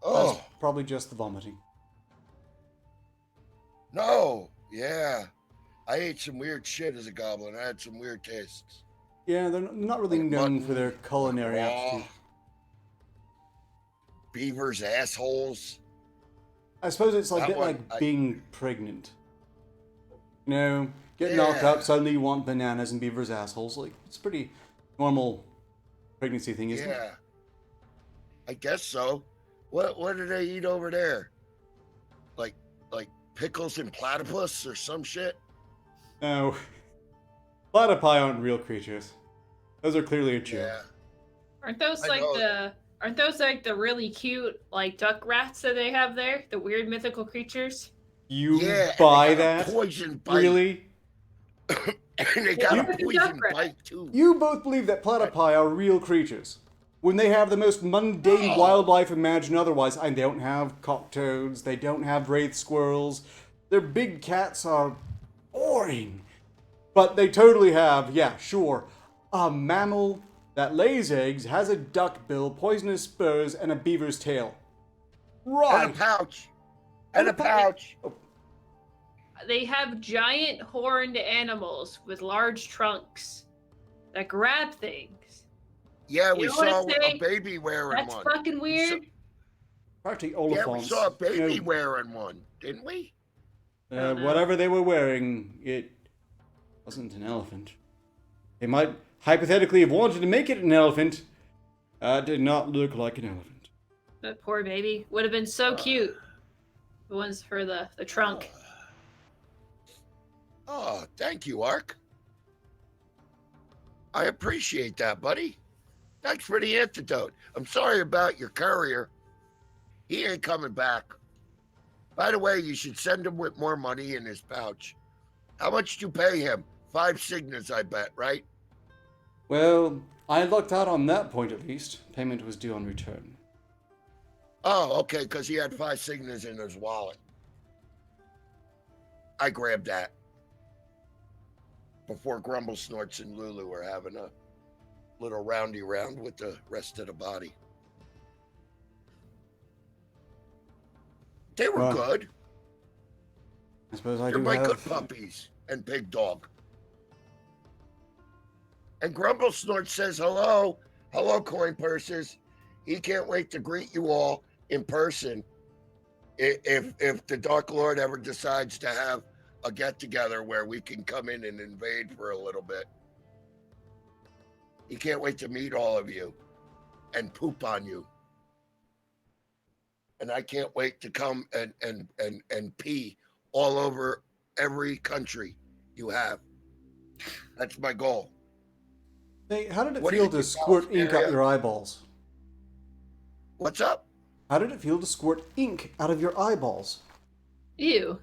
Oh, That's probably just the vomiting. No. Yeah. I ate some weird shit as a goblin. I had some weird tastes. Yeah, they're not really Like known mutton, for their culinary raw, aptitude. Beavers' assholes. I suppose it's like a That bit one, like being pregnant. Get knocked Yeah. up, suddenly you want bananas and beavers' assholes. Like, it's a pretty normal pregnancy thing, isn't it? Yeah. I guess so. What do they eat over there? Like pickles and platypus or some shit? No. Platypi aren't real creatures. Those are clearly a joke. Yeah. Aren't those I like know. the really cute like duck rats that they have there? The weird mythical creatures? You Yeah, and buy they got a that? poison bite. Really? And they got You- a poison bite too. You both believe that platypi are real creatures. When they have the most mundane No. wildlife imagined otherwise, and they don't have cocktoads, they don't have wraith squirrels, their big cats are boring. But they totally have, yeah, sure, a mammal that lays eggs, has a duck bill, poisonous spurs, and a beaver's tail. Right. And a pouch. And a pouch. They have giant horned animals with large trunks that grab things. Yeah, You we know what saw I'm a saying? baby wearing That's one. fucking weird. Practically Yeah, we Oliphants. saw a baby You wearing one, didn't we? know, whatever they were wearing, it wasn't an elephant. They might hypothetically have wanted to make it an elephant. It did not look like an elephant. That poor baby would have been so cute. The ones for the trunk. Oh, thank you, Ark. I appreciate that, buddy. Thanks for the antidote. I'm sorry about your courier. He ain't coming back. By the way, you should send him with more money in his pouch. How much did you pay him? 5 signas, I bet, right? Well, I lucked out on that point at least. Payment was due on return. Oh, okay, because he had 5 signas in his wallet. I grabbed that. Before Grumble Snorts and Lulu were having a little roundy round with the rest of the body. They were Well, good. I suppose I They're do my have... good puppies and Big Dog. And Grumble Snort says hello. Hello, coin pursers. He can't wait to greet you all in person if the Dark Lord ever decides to have a get-together where we can come in and invade for a little bit. He can't wait to meet all of you and poop on you. And I can't wait to come and pee all over every country you have. That's my goal. Hey, how did it What do feel you to think, squirt ink Alistair? out your eyeballs? What's up? How did it feel to squirt ink out of your eyeballs? Ew.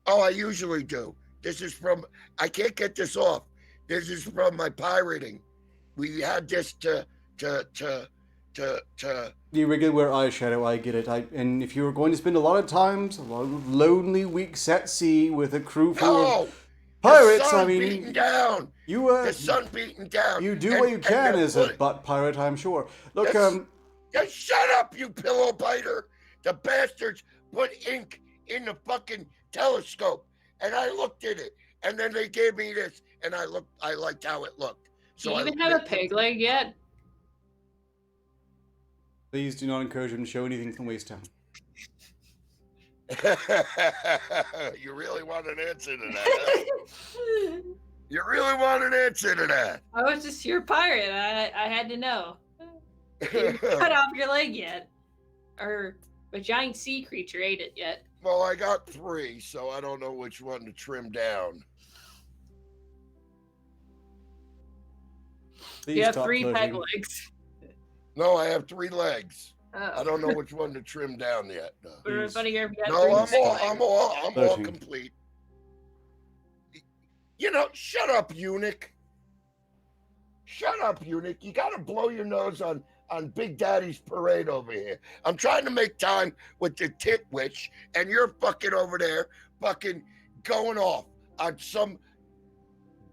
Oh, I usually do. This is from, I can't get this off. This is from my pirating. We had this to. You regularly wear eyeshadow, I get it. And if you were going to spend a lot of lonely weeks at sea with a crew full No! of pirates, The sun I mean, beating down. The sun beating down. you do what you can as a put, butt pirate, I'm sure. Look, Just shut up, you pillow biter. The bastards put ink in the fucking telescope, and I looked at it, and then they gave me this, and I liked how it looked. Do you even have a peg leg yet? please do not encourage him to show anything from Waste Town. You really want an answer to that? Huh? You really want an answer to that? I was just your pirate. I had to know. You cut off your leg yet? Or a giant sea creature ate it yet? Well, I got 3, so I don't know which one to trim down. Please You have stop 3 peg flirting. legs. No, I have 3 legs. Oh. I don't know which one to trim down yet. Everybody here got No, 3 I'm peg all legs. Flirting. complete. You know, shut up, eunuch. Shut up, eunuch. You gotta blow your nose on Big Daddy's parade over here. I'm trying to make time with the tit witch, and you're fucking over there fucking going off on some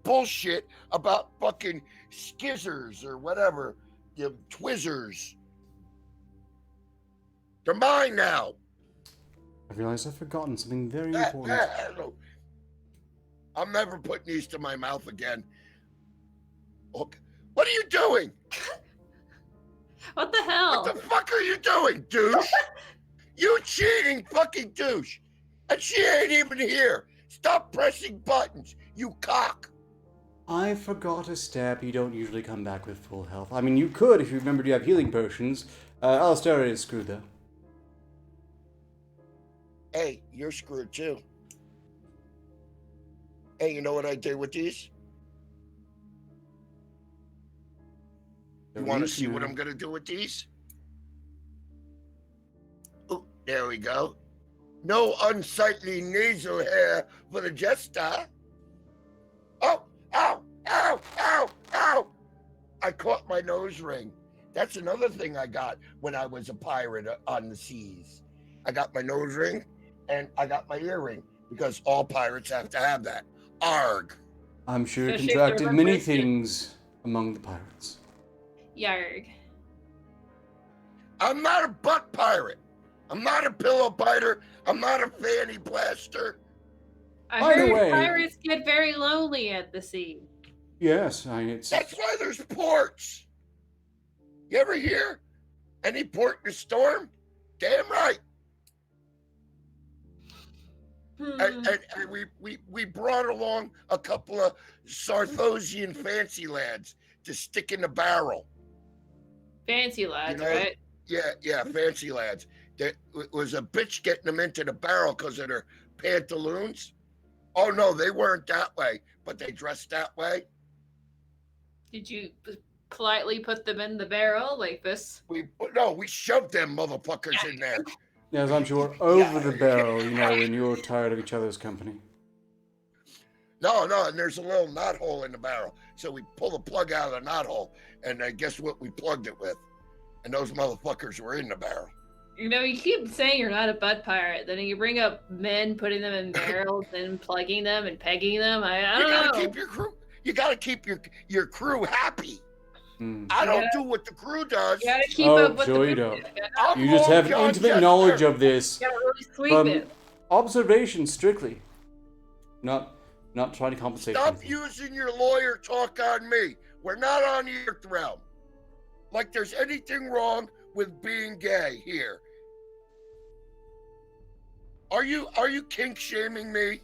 bullshit about fucking skizzers or whatever, the twizzers. They're mine now. I realize I've forgotten something very important. I'm never putting these to my mouth again. Okay. What are you doing? What the hell? What the fuck are you doing, douche? You cheating fucking douche. And she ain't even here. Stop pressing buttons, you cock. I forgot a step. You don't usually come back with full health. I mean, you could if you remembered you have healing potions. Alistair is screwed, though. Hey, you're screwed too. Hey, you know what I did with these? You want to see what I'm going to do with these? Oh, there we go. No unsightly nasal hair for the jester. Oh, ow, ow, ow, ow. I caught my nose ring. That's another thing I got when I was a pirate on the seas. I got my nose ring and I got my earring because all pirates have to have that. Arg. I'm sure Especially if contracted they're many requested. things among the pirates. Yarg. I'm not a butt pirate. I'm not a pillow biter. I'm not a fanny blaster. I By the heard way- pirates get very lonely at the sea. Yes, it's... That's why there's ports. You ever hear? Any port in a storm? Damn right. And we brought along a couple of Sarthosian fancy lads to stick in the barrel. Fancy lads, You know, right? Yeah, fancy lads. There was a bitch getting them into the barrel because of their pantaloons. Oh no, they weren't that way, but they dressed that way. Did you politely put them in the barrel like this? We shoved them motherfuckers in there. Yes, I'm sure over the barrel, when you're tired of each other's company. No, and there's a little knot hole in the barrel. So we pull the plug out of the knot hole, and guess what we plugged it with? And those motherfuckers were in the barrel. You know, you keep saying you're not a butt pirate, then you bring up men putting them in barrels and plugging them and pegging them. I don't know. Keep your crew. You gotta keep your crew happy. Hmm. I don't do what the crew does. You gotta keep Oh, up with sure the you don't. I'm You just Long have John intimate Jester. knowledge of this. You gotta really sweep From it. observation, strictly. Not trying to compensate. Stop anything. using your lawyer talk on me. We're not on the earth realm. Like there's anything wrong with being gay here. Are you kink shaming me?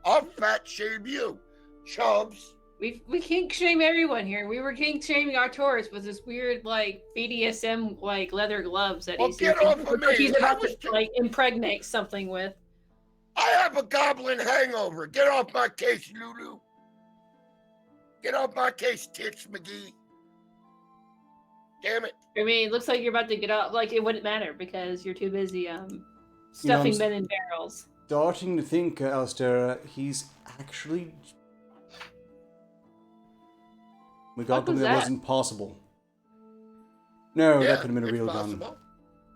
I'll fat shame you, chubs. We kink shame everyone here. We were kink shaming our tourist with this weird BDSM leather gloves that Well, he's get using. off of me. He's about I was to impregnate something with. I have a goblin hangover. Get off my case, Lulu. Get off my case, Tits McGee. Damn it. I mean, it looks like you're about to get up. Like, it wouldn't matter because you're too busy stuffing men in barrels. Starting to think, Alistair, he's actually... We got something that wasn't possible. No, that could have been a real gun.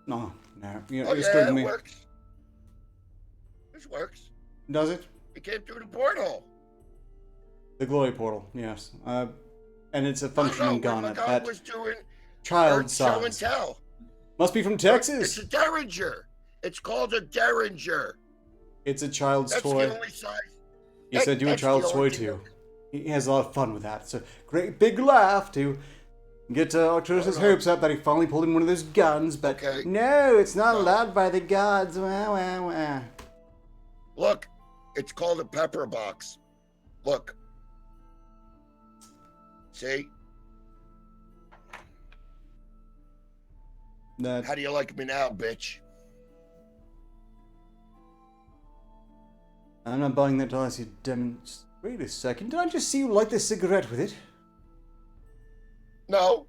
No. You know, Oh, yeah, it works. This works. Does it? It came through the portal. The glory portal, yes. And it's a functioning gun at Magog was doing child show and size. tell. Must be from Texas. It's a Derringer. It's called a Derringer. It's a child's That's toy. the only size. He said do a child's toy too. He has a lot of fun with that. It's a great big laugh to get Arcturus's hopes up that he finally pulled in one of those guns, but no, it's not allowed by the gods. Wah, wah, wah. Look, it's called a pepper box. Look. See? How do you like me now, bitch? I'm not buying that unless you demonstrate. Wait a second, did I just see you light the cigarette with it? No.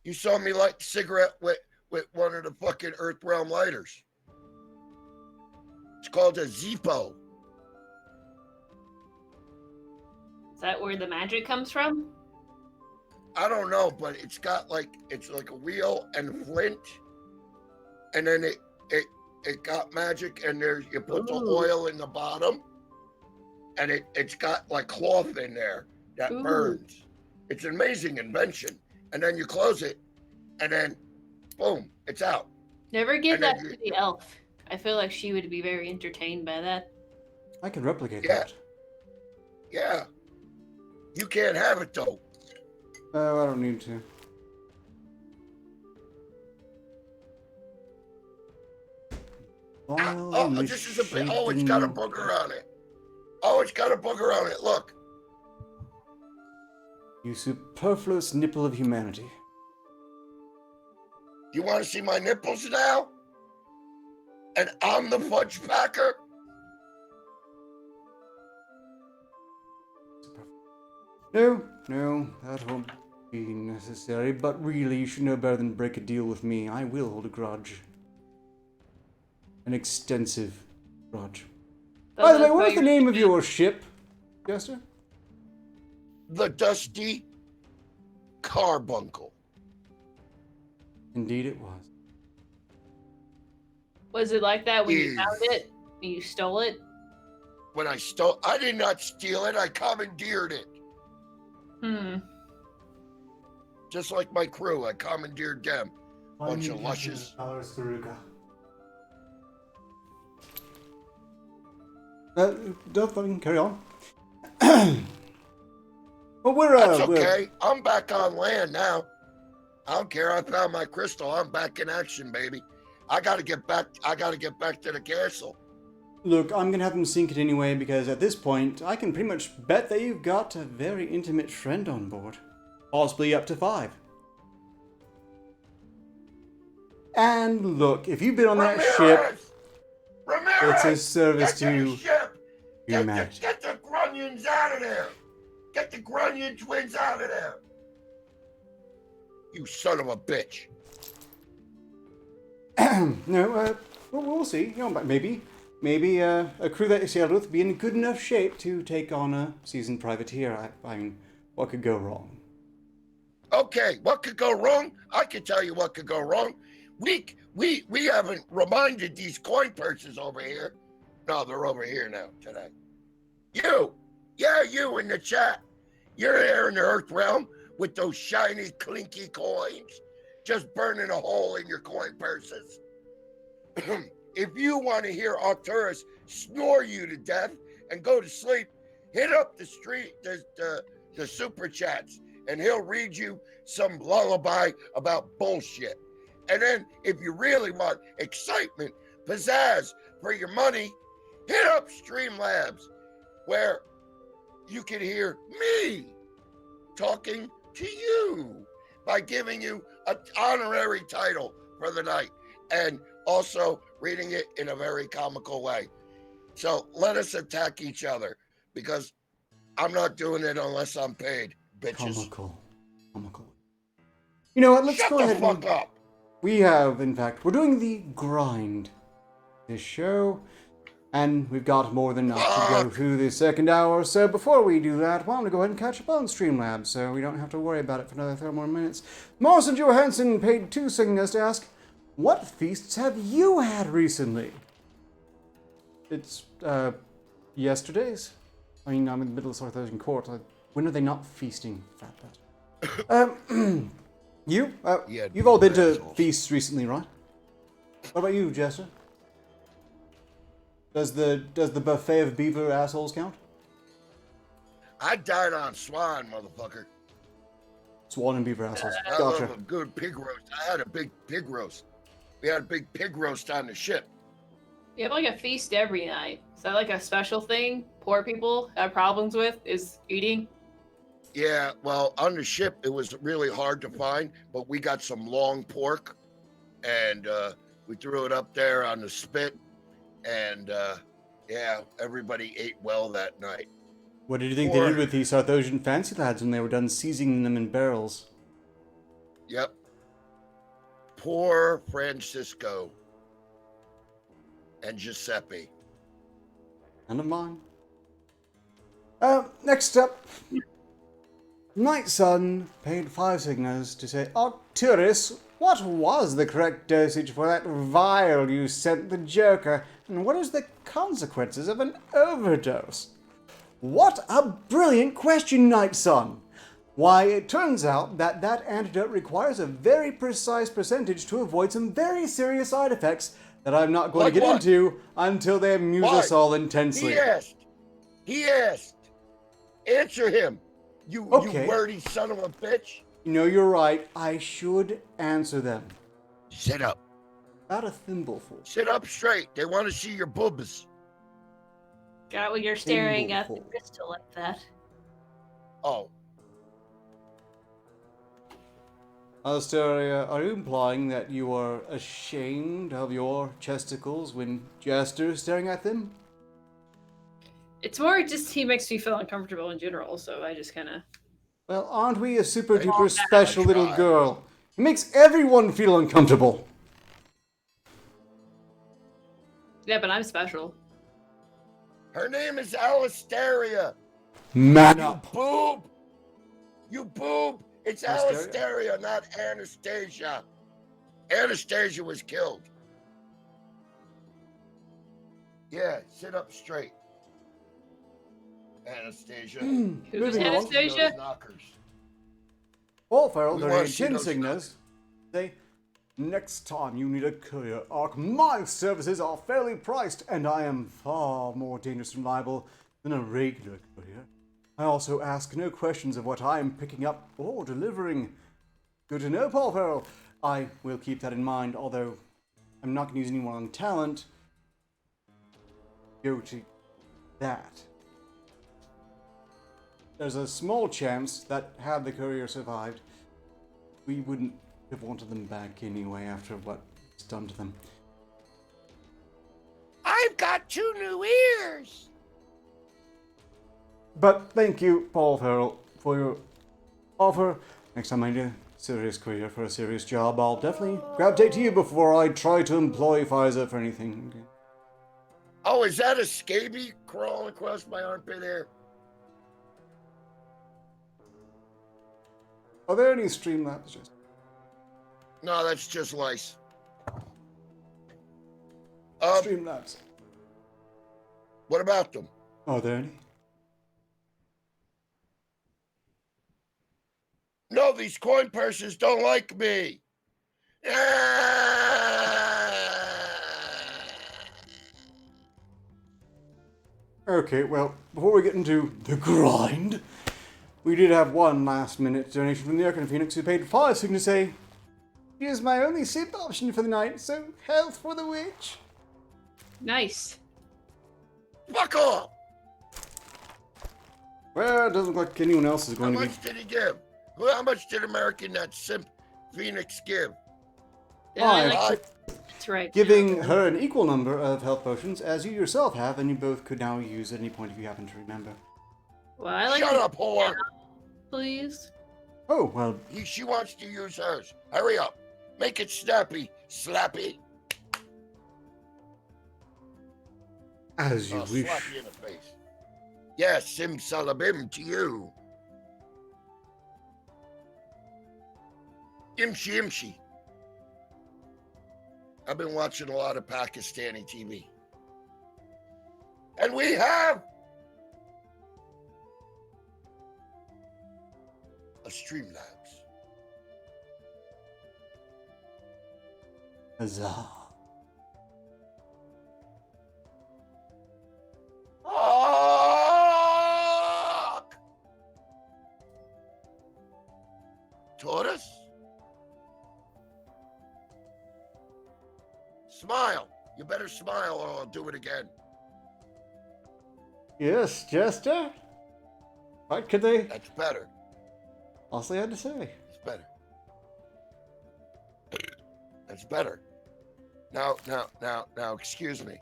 You saw me light the cigarette with one of the fucking Earth Realm lighters. It's called a Zippo. Is that where the magic comes from? I don't know, but it's got it's like a wheel and flint, and then it got magic, and you put the oil in the bottom, and it's got like cloth in there that burns. It's an amazing invention. And then you close it, and then boom, it's out. Never give that to the elf. I feel like she would be very entertained by that. I can replicate that. Yeah. You can't have it though. Oh, I don't need to. This is a bit. Oh, it's got a booger on it. Oh, it's got a booger on it. Look. You superfluous nipple of humanity. You want to see my nipples now? And I'm the fudge packer? No, that won't be necessary. But really, you should know better than break a deal with me. I will hold a grudge. An extensive grudge. By the way, what is the name of your ship, Jester? The Dusty Carbuncle. Indeed it was. Was it like that when you found it? When you stole it? When I did not steal it, I commandeered it. Just like my crew, I commandeered them. Bunch of lushes. Don't carry on. Well, That's okay. I'm back on land now. I don't care. I found my crystal. I'm back in action, baby. I gotta get back to the castle. Look, I'm gonna have them sink it anyway because at this point, I can pretty much bet that you've got a very intimate friend on board. Possibly up to 5. And look, if you've been on that ship, it's a service to humanity. Get the Grunions out of there! Get the Grunion twins out of there! You son of a bitch! No, we'll see. You know, maybe a crew that you sailed with would be in good enough shape to take on a seasoned privateer. I mean, what could go wrong? Okay, what could go wrong? I can tell you what could go wrong. We haven't reminded these coin purses over here. No, they're over here now today. You in the chat. You're there in the Earth Realm with those shiny, clinky coins, just burning a hole in your coin purses. If you want to hear Arcturus snore you to death and go to sleep, hit up the super chats, and he'll read you some lullaby about bullshit. And then, if you really want excitement, pizzazz for your money, hit up Streamlabs, where you can hear me talking to you by giving you an honorary title for the night. And also reading it in a very comical way. So let us attack each other because I'm not doing it unless I'm paid, bitches. Comical. You know what? Let's Shut go the ahead. fuck up. We have, in fact, we're doing the grind this show, and we've got more than enough to go through the second hour. So before we do that, why don't we go ahead and catch up on Streamlabs so we don't have to worry about it for another 30 more minutes. Morrison Johansson paid 2 signals to ask, what feasts have you had recently? It's, yesterday's. I mean, I'm in the middle of Sarthosian Court. When are they not feasting, fat bastard? You've all been to feasts recently, right? What about you, Jester? Does the buffet of beaver assholes count? I died on swine, motherfucker. Swan and beaver assholes. I Gotcha. love a good pig roast. I had a big pig roast. We had a big pig roast on the ship. You have like a feast every night. Is that like a special thing poor people have problems with, is eating? Yeah, well, on the ship, it was really hard to find, but we got some long pork, and we threw it up there on the spit, and yeah, everybody ate well that night. What did you think they did with these Sarthosian fancy lads when they were done seasoning them in barrels? Yep. Poor Francisco and Giuseppe. None of mine. Next up, Night Sun paid 5 signals to say, Arcturus, what was the correct dosage for that vial you sent the Joker, and what is the consequences of an overdose? What a brilliant question, Night Sun! Why, it turns out that antidote requires a very precise percentage to avoid some very serious side effects that I'm not going to get into until they amuse us all intensely. He asked. Answer him. You wordy son of a bitch. You know, you're right. I should answer them. Sit up. About a thimbleful. Sit up straight. They want to see your boobs. Got when you're staring at the crystal like that. Oh. Asteria, are you implying that you are ashamed of your chesticles when Jester is staring at them? It's more just he makes me feel uncomfortable in general, so I just kind of... Well, aren't we a super duper special little girl? It makes everyone feel uncomfortable. Yeah, but I'm special. Her name is Alistaria. Man up. Boob. You boob. It's Alistaria, not Anastasia. Anastasia was killed. Yeah, sit up straight. Anastasia. Who's Anastasia? All Farrell, there are 10 signals. Say, next time you need a courier arc, my services are fairly priced, and I am far more dangerous and liable than a regular courier. I also ask no questions of what I am picking up or delivering. Good to know, Paul Farrell. I will keep that in mind, although I'm not going to use anyone on talent. Go to that. There's a small chance that had the courier survived, we wouldn't have wanted them back anyway after what's done to them. I've got 2 new ears. But thank you, Paul Farrell, for your offer. Next time I need a serious career for a serious job, I'll definitely gravitate to you before I try to employ Pfizer for anything. Oh, is that a scaby crawling across my armpit hair? Are there any Streamlabs? No, that's just lice. Streamlabs. What about them? Are there any? No, these coin pursers don't like me. Okay, well, before we get into the grind, we did have one last-minute donation from the Arcan Phoenix who paid 5 to say, "Here's my only sip option for the night, so health for the witch." Nice. Fuck off! Well, it doesn't look like anyone else is going How to much did he give? How much did American that simp Phoenix give? Yeah, like That's right. giving her an equal number of health potions as you yourself have, and you both could now use at any point if you happen to remember. Well, I like Shut to up, whore! please. Oh, well, She wants to use hers. Hurry up. Make it snappy, slappy. as you I'll wish. slap you in the face. Yes, simsalabim to you. Imshi imshi. I've been watching a lot of Pakistani TV. And we have a Streamlabs. Huzzah. Fuck! Tortoise? Smile. You better smile or I'll do it again. Yes, Jester? What could they That's better. also had to say? It's better. That's better. Now, excuse me.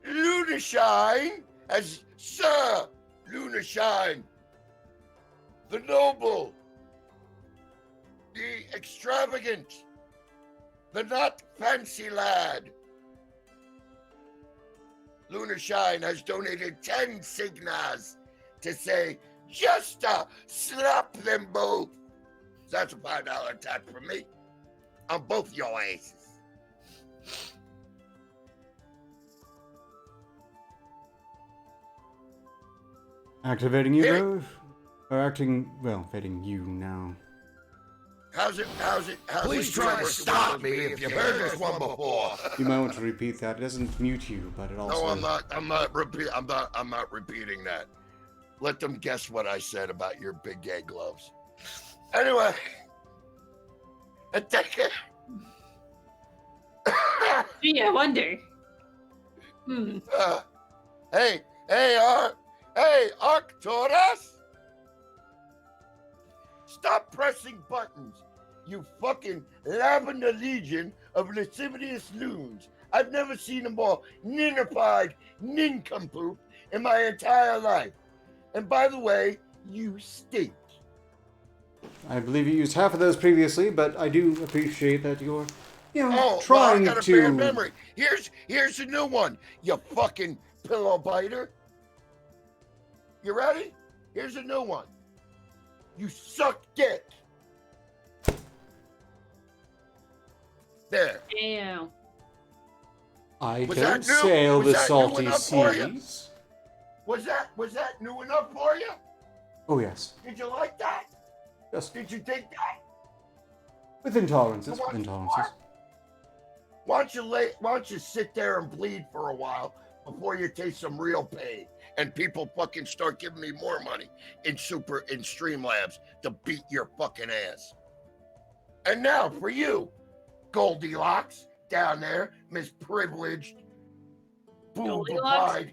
Lunashine as Sir Lunashine, the noble, the extravagant, the not fancy lad. Lunashine has donated 10 signas to say, just slap them both. That's a $5 attack from me on both your asses. Activating you Hey. both? Or activating you now. How's it? Please try to stop me if you've heard this one before. You might want to repeat that. It doesn't mute you, but it also... No, I'm not repeating that. Let them guess what I said about your big gay gloves. Anyway, take it. Gee, I wonder. Hey, Arcturus! Stop pressing buttons, you fucking lavender legion of lascivious loons. I've never seen a more ninnified nincompoop in my entire life. And by the way, you stink. I believe you used half of those previously, but I do appreciate that you're, Oh, trying well, I got a to... bad memory. Here's a new one, you fucking pillow biter. You ready? Here's a new one. You suck dick. There. Damn. I Was don't that new? sail Was the that new salty enough for you? seas. Was that new enough for you? Oh, yes. Did you like that? Yes. Did you dig that? With intolerances. So With intolerances. Why don't you sit there and bleed for a while before you taste some real pain and people fucking start giving me more money in Streamlabs to beat your fucking ass. And now for you, Goldilocks down there, Miss Privileged, boob-eyed.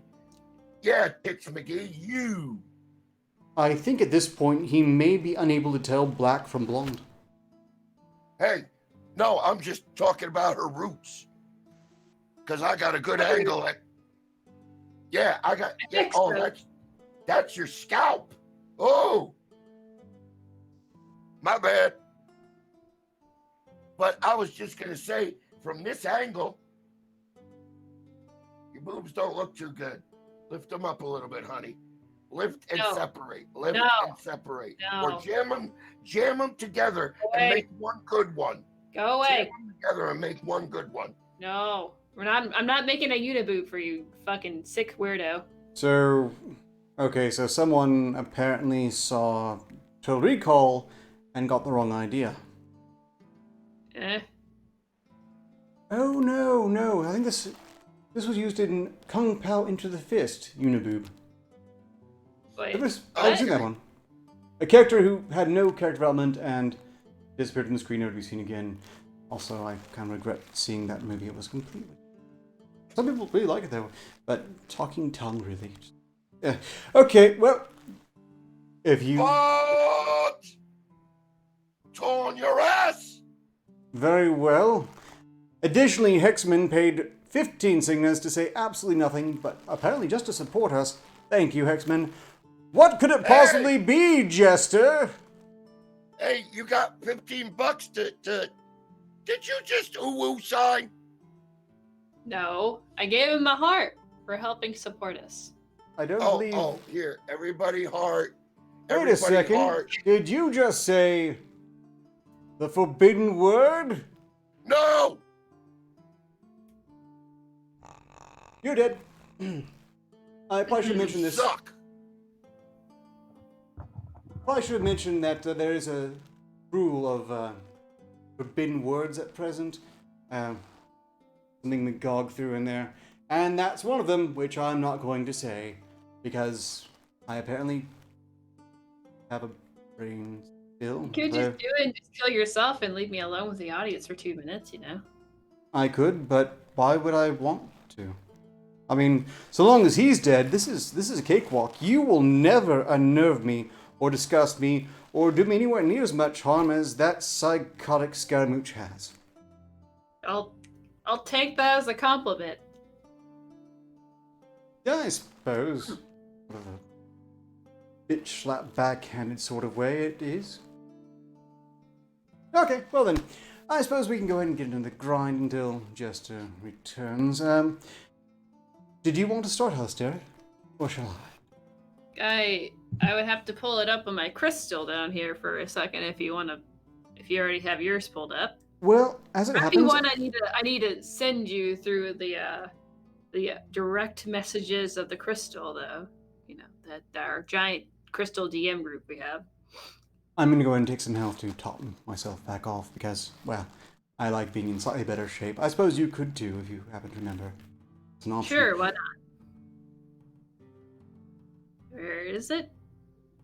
Yeah, Tits McGee, you. I think at this point he may be unable to tell black from blonde. Hey, no, I'm just talking about her roots. Because I got a good angle at... Yeah, I got... Yeah, oh, that's your scalp. Oh. My bad. But I was just going to say, from this angle, your boobs don't look too good. Lift them up a little bit, honey. Lift and separate. Lift and separate. Or jam them together and make one good one. Go away. Jam them together and make one good one. No. I'm not making a uniboot for you, fucking sick weirdo. So, okay, so someone apparently saw Total Recall and got the wrong idea. Oh, no. I think this was used in Kung Pao Into the Fist, Uniboob. Wait, I've seen that one. A character who had no character development and disappeared from the screen, never to be seen again. Also, I kind of regret seeing that movie. It was completely... Some people really like it though, but talking tongue really... Yeah. Okay, well... If you... But on your ass. Very well. Additionally, Hexman paid 15 Signas to say absolutely nothing, but apparently just to support us. Thank you, Hexman. What could it possibly be, Jester? Hey, you got $15 to did you just ooh sign? No, I gave him my heart for helping support us. I don't believe... Oh, here, everybody heart. Wait a second. Heart. Did you just say the forbidden word? No! You did. I probably should mention this. Suck. Probably should have mentioned that there is a rule of forbidden words at present. Something Magog threw in there. And that's one of them, which I'm not going to say, because I apparently have a brain still. You could just do it and just kill yourself and leave me alone with the audience for 2 minutes, you know? I could, but why would I want to? I mean, so long as he's dead, this is a cakewalk. You will never unnerve me or disgust me or do me anywhere near as much harm as that psychotic Scaramouche has. I'll take that as a compliment. Yeah, I suppose. Sort of a bitch slap backhanded sort of way it is. Okay, well then, I suppose we can go ahead and get into the grind until Jester returns. Did you want to start, Derek? Or shall I? I would have to pull it up on my crystal down here for a second if you already have yours pulled up. Well, as it happens, I need to send you through the direct messages of the crystal, though. You know, that our giant crystal DM group we have. I'm going to go ahead and take some health to top myself back off because, well, I like being in slightly better shape. I suppose you could too if you happen to remember. It's an option. Sure, why not? Where is it?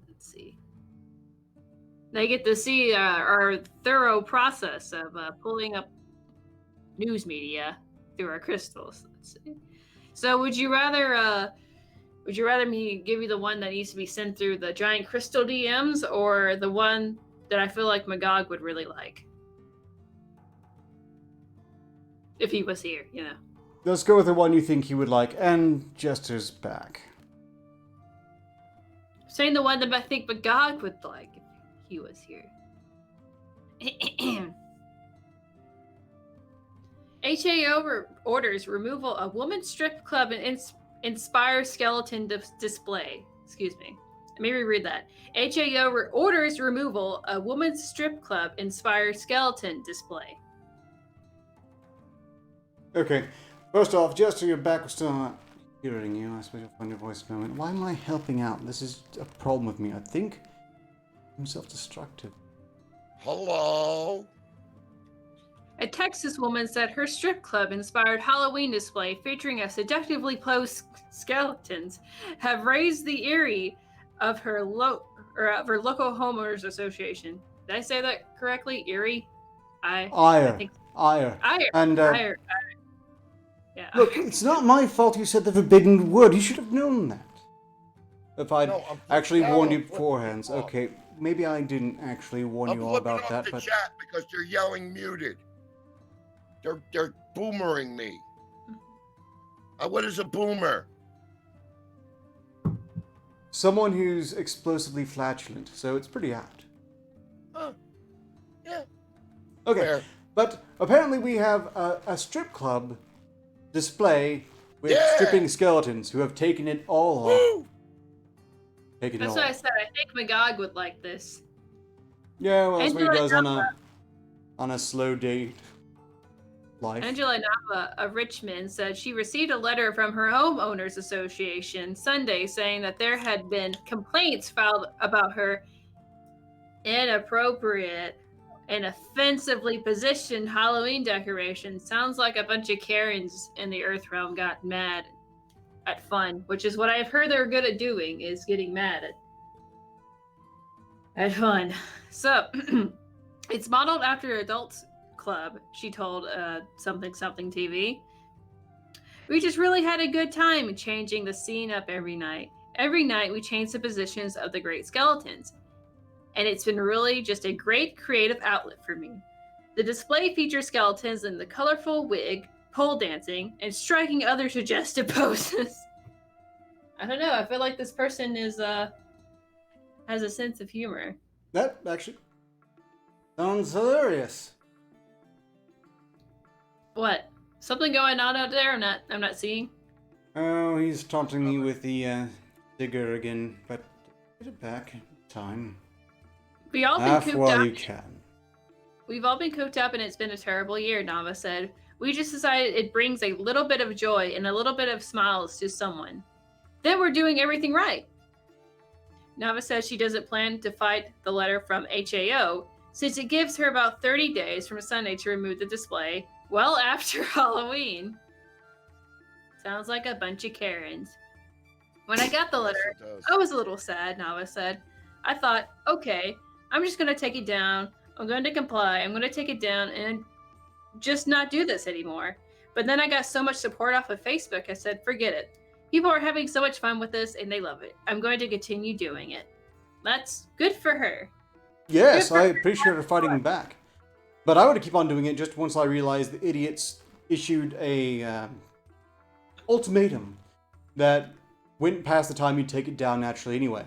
Let's see. They get to see our thorough process of pulling up news media through our crystals. Let's see. So, would you rather me give you the one that needs to be sent through the giant crystal DMs, or the one that I feel like Magog would really like, if he was here, you know? Let's go with the one you think he would like, and Jester's back. Saying the one that I think Magog would like if he was here. HAO orders removal of women's strip club and inspire skeleton display. Excuse me. Let me reread that. HAO orders removal of women's strip club inspire skeleton display. Okay. First off, Jester, your back was still not hearing you. I suppose you'll find your voice a moment. Why am I helping out? This is a problem with me. I think I'm self-destructive. Hello? A Texas woman said her strip club-inspired Halloween display featuring a seductively posed skeletons have raised the eerie of her local homeowners association. Did I say that correctly? Eerie? Ire. And Ire. Yeah. Look, it's not my fault you said the forbidden word. You should have known that. If I'd actually warned you beforehand. Okay, maybe I didn't actually warn you all about that, but chat because they're yelling muted. They're boomering me. What is a boomer? someone who's explosively flatulent, so it's pretty apt. Yeah. Okay, Fair. but apparently we have a strip club display with stripping skeletons who have taken it all off. Taken it That's all what I off. said. I think Magog would like this. Yeah, well, that's what he Angela does on a slow date life. Angela Nava of Richmond said she received a letter from her homeowners association Sunday saying that there had been complaints filed about her inappropriate and offensively positioned Halloween decorations. Sounds like a bunch of Karens in the Earth Realm got mad at fun, which is what I've heard they're good at doing, is getting mad at fun. So it's modeled after Adults Club, she told something TV. We just really had a good time changing the scene up every night. Every night we changed the positions of the great skeletons. and it's been really just a great creative outlet for me. The display features skeletons in the colorful wig, pole dancing, and striking other suggestive poses. I don't know. I feel like this person is has a sense of humor. That actually sounds hilarious. What? Something going on out there? I'm not seeing. Oh, he's taunting me with the digger again, but get it back in time. We all been Laugh cooped while up. you can. We've all been cooped up, and it's been a terrible year. Nava said. We just decided it brings a little bit of joy and a little bit of smiles to someone. Then we're doing everything right. Nava says she doesn't plan to fight the letter from HAO since it gives her about 30 days from Sunday to remove the display well after Halloween. Sounds like a bunch of Karens. When I got the letter, I was a little sad, Nava said. I thought, okay, I'm just going to take it down. I'm going to comply. I'm going to take it down and just not do this anymore. But then I got so much support off of Facebook, I said, forget it. People are having so much fun with this and they love it. I'm going to continue doing it. That's good for her. Yes, I appreciate her fighting back. But I would keep on doing it just once I realized the idiots issued a ultimatum that went past the time you'd take it down naturally anyway.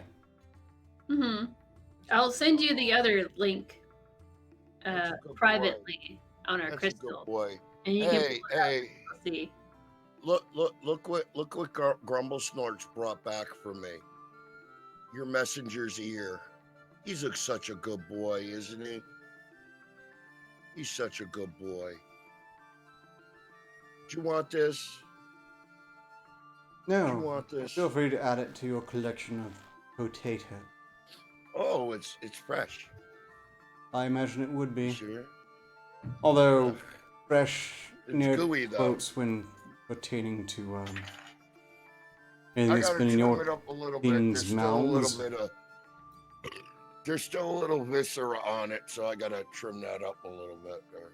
Mm-hmm. I'll send you the other link privately on our crystal. Good boy. And you Hey, can see. Look what Grumble Snorts brought back for me. Your messenger's ear. He's such a good boy, isn't he? He's such a good boy. Do you want this? No, Do you want this? feel free to add it to your collection of potatoes. Oh, it's fresh. I imagine it would be. Sure. Although, fresh It's near gooey, though. quotes when pertaining to I anything that's gotta been in trim your it up a little bit. king's There's still a little mouths. bit of. There's still a little viscera on it, so I gotta trim that up a little bit there.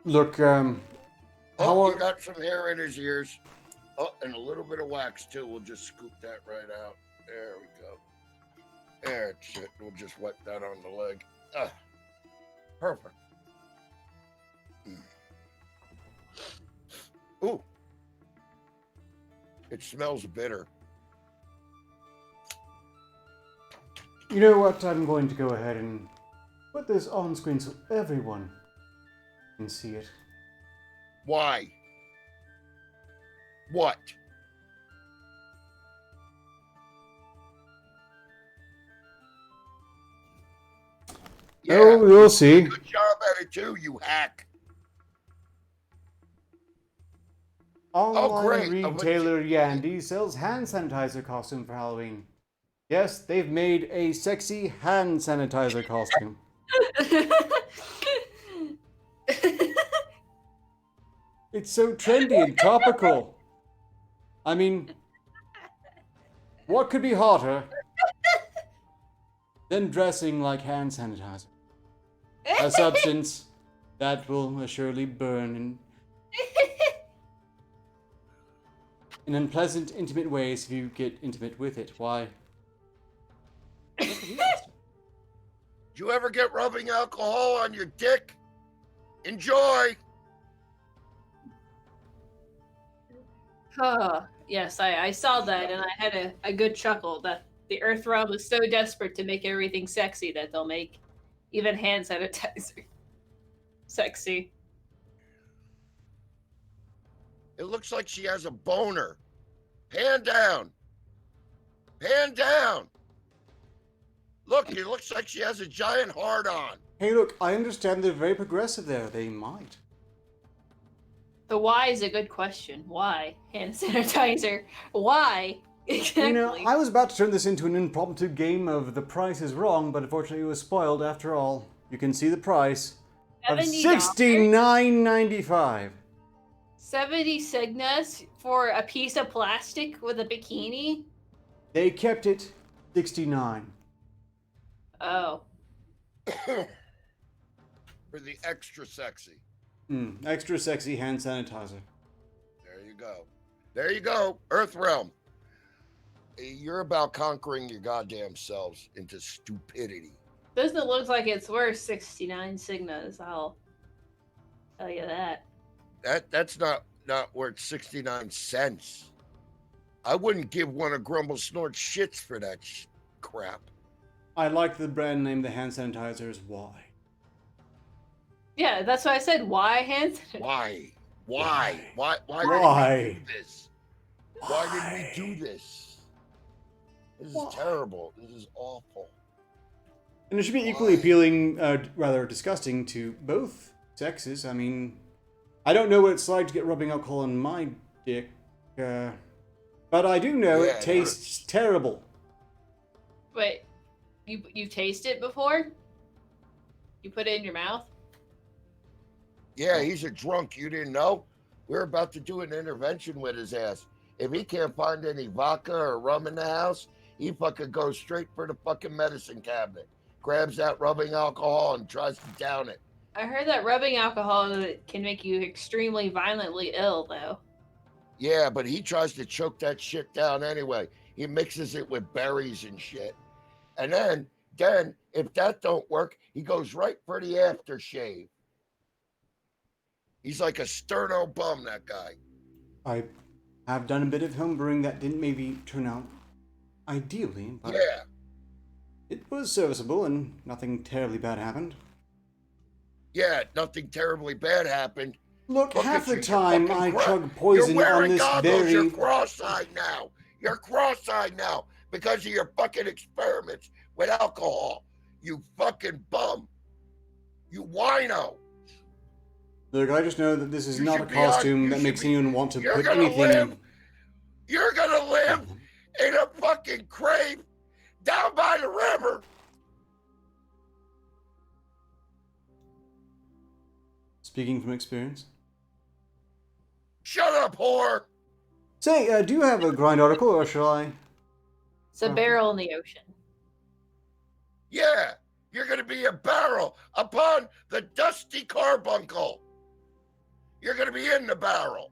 Look, Oh, you got some hair in his ears. Oh, and a little bit of wax too. We'll just scoop that right out. There we go. That's it. We'll just wet that on the leg. Ah, perfect. Ooh. It smells bitter. you know what? I'm going to go ahead and put this on screen so everyone can see it. Why? What? Oh, we'll see. Good job at it too, you hack. Online great. retailer Yandy sells hand sanitizer costume for Halloween. Yes, they've made a sexy hand sanitizer costume. It's so trendy and topical. I mean, what could be hotter than dressing like hand sanitizer? A substance that will assuredly burn in unpleasant, intimate ways if you get intimate with it. Why? Did you ever get rubbing alcohol on your dick? Enjoy. Oh, yes, I saw that and I had a good chuckle that the Earth Realm is so desperate to make everything sexy that they'll make even hand sanitizer sexy. It looks like she has a boner. Hand down. Hand down. Look, it looks like she has a giant hard-on. Hey, look, I understand they're very progressive there. They might. The why is a good question. Why hand sanitizer? Why exactly? You know, I was about to turn this into an impromptu game of The Price is Wrong, but unfortunately it was spoiled after all. You can see the price of $70? $69.95. 70 Cygnas for a piece of plastic with a bikini? They kept it $69. Oh. For the extra sexy. Extra sexy hand sanitizer. There you go. There you go, Earth Realm. You're about conquering your goddamn selves into stupidity. Doesn't look like it's worth 69 Sigmas, I'll tell you that. That's not worth 69 cents. I wouldn't give one of Grumble Snort shits for that crap. I like the brand name, the hand sanitizer is Why. Yeah, that's why I said why hand sanitizer. Why did we do this? Why did we do this? This is terrible. This is awful. And it should be equally appealing, rather disgusting, to both sexes. I mean, I don't know what it's like to get rubbing alcohol on my dick, but I do know it tastes terrible. Wait, you tasted it before? You put it in your mouth? Yeah, he's a drunk. You didn't know? We're about to do an intervention with his ass. If he can't find any vodka or rum in the house, he fucking goes straight for the fucking medicine cabinet, grabs that rubbing alcohol and tries to down it. I heard that rubbing alcohol can make you extremely violently ill, though. Yeah, but he tries to choke that shit down anyway. He mixes it with berries and shit. And then if that don't work, he goes right for the aftershave. He's like a sterno bum, that guy. I have done a bit of homebrewing that didn't maybe turn out ideally, but yeah, it was serviceable and nothing terribly bad happened. Yeah, nothing terribly bad happened. Look half the time I chug poison on this very... You're cross-eyed now. You're cross-eyed now because of your fucking experiments with alcohol. You fucking bum. You wino. Look, I just know that this is not a costume that makes anyone want to put anything... You're gonna live in a fucking crate down by the river. Speaking from experience. Shut up, whore! Say, do you have a grind article, or shall I? It's a barrel in the ocean. Yeah, you're gonna be a barrel upon the dusty carbuncle. You're gonna be in the barrel,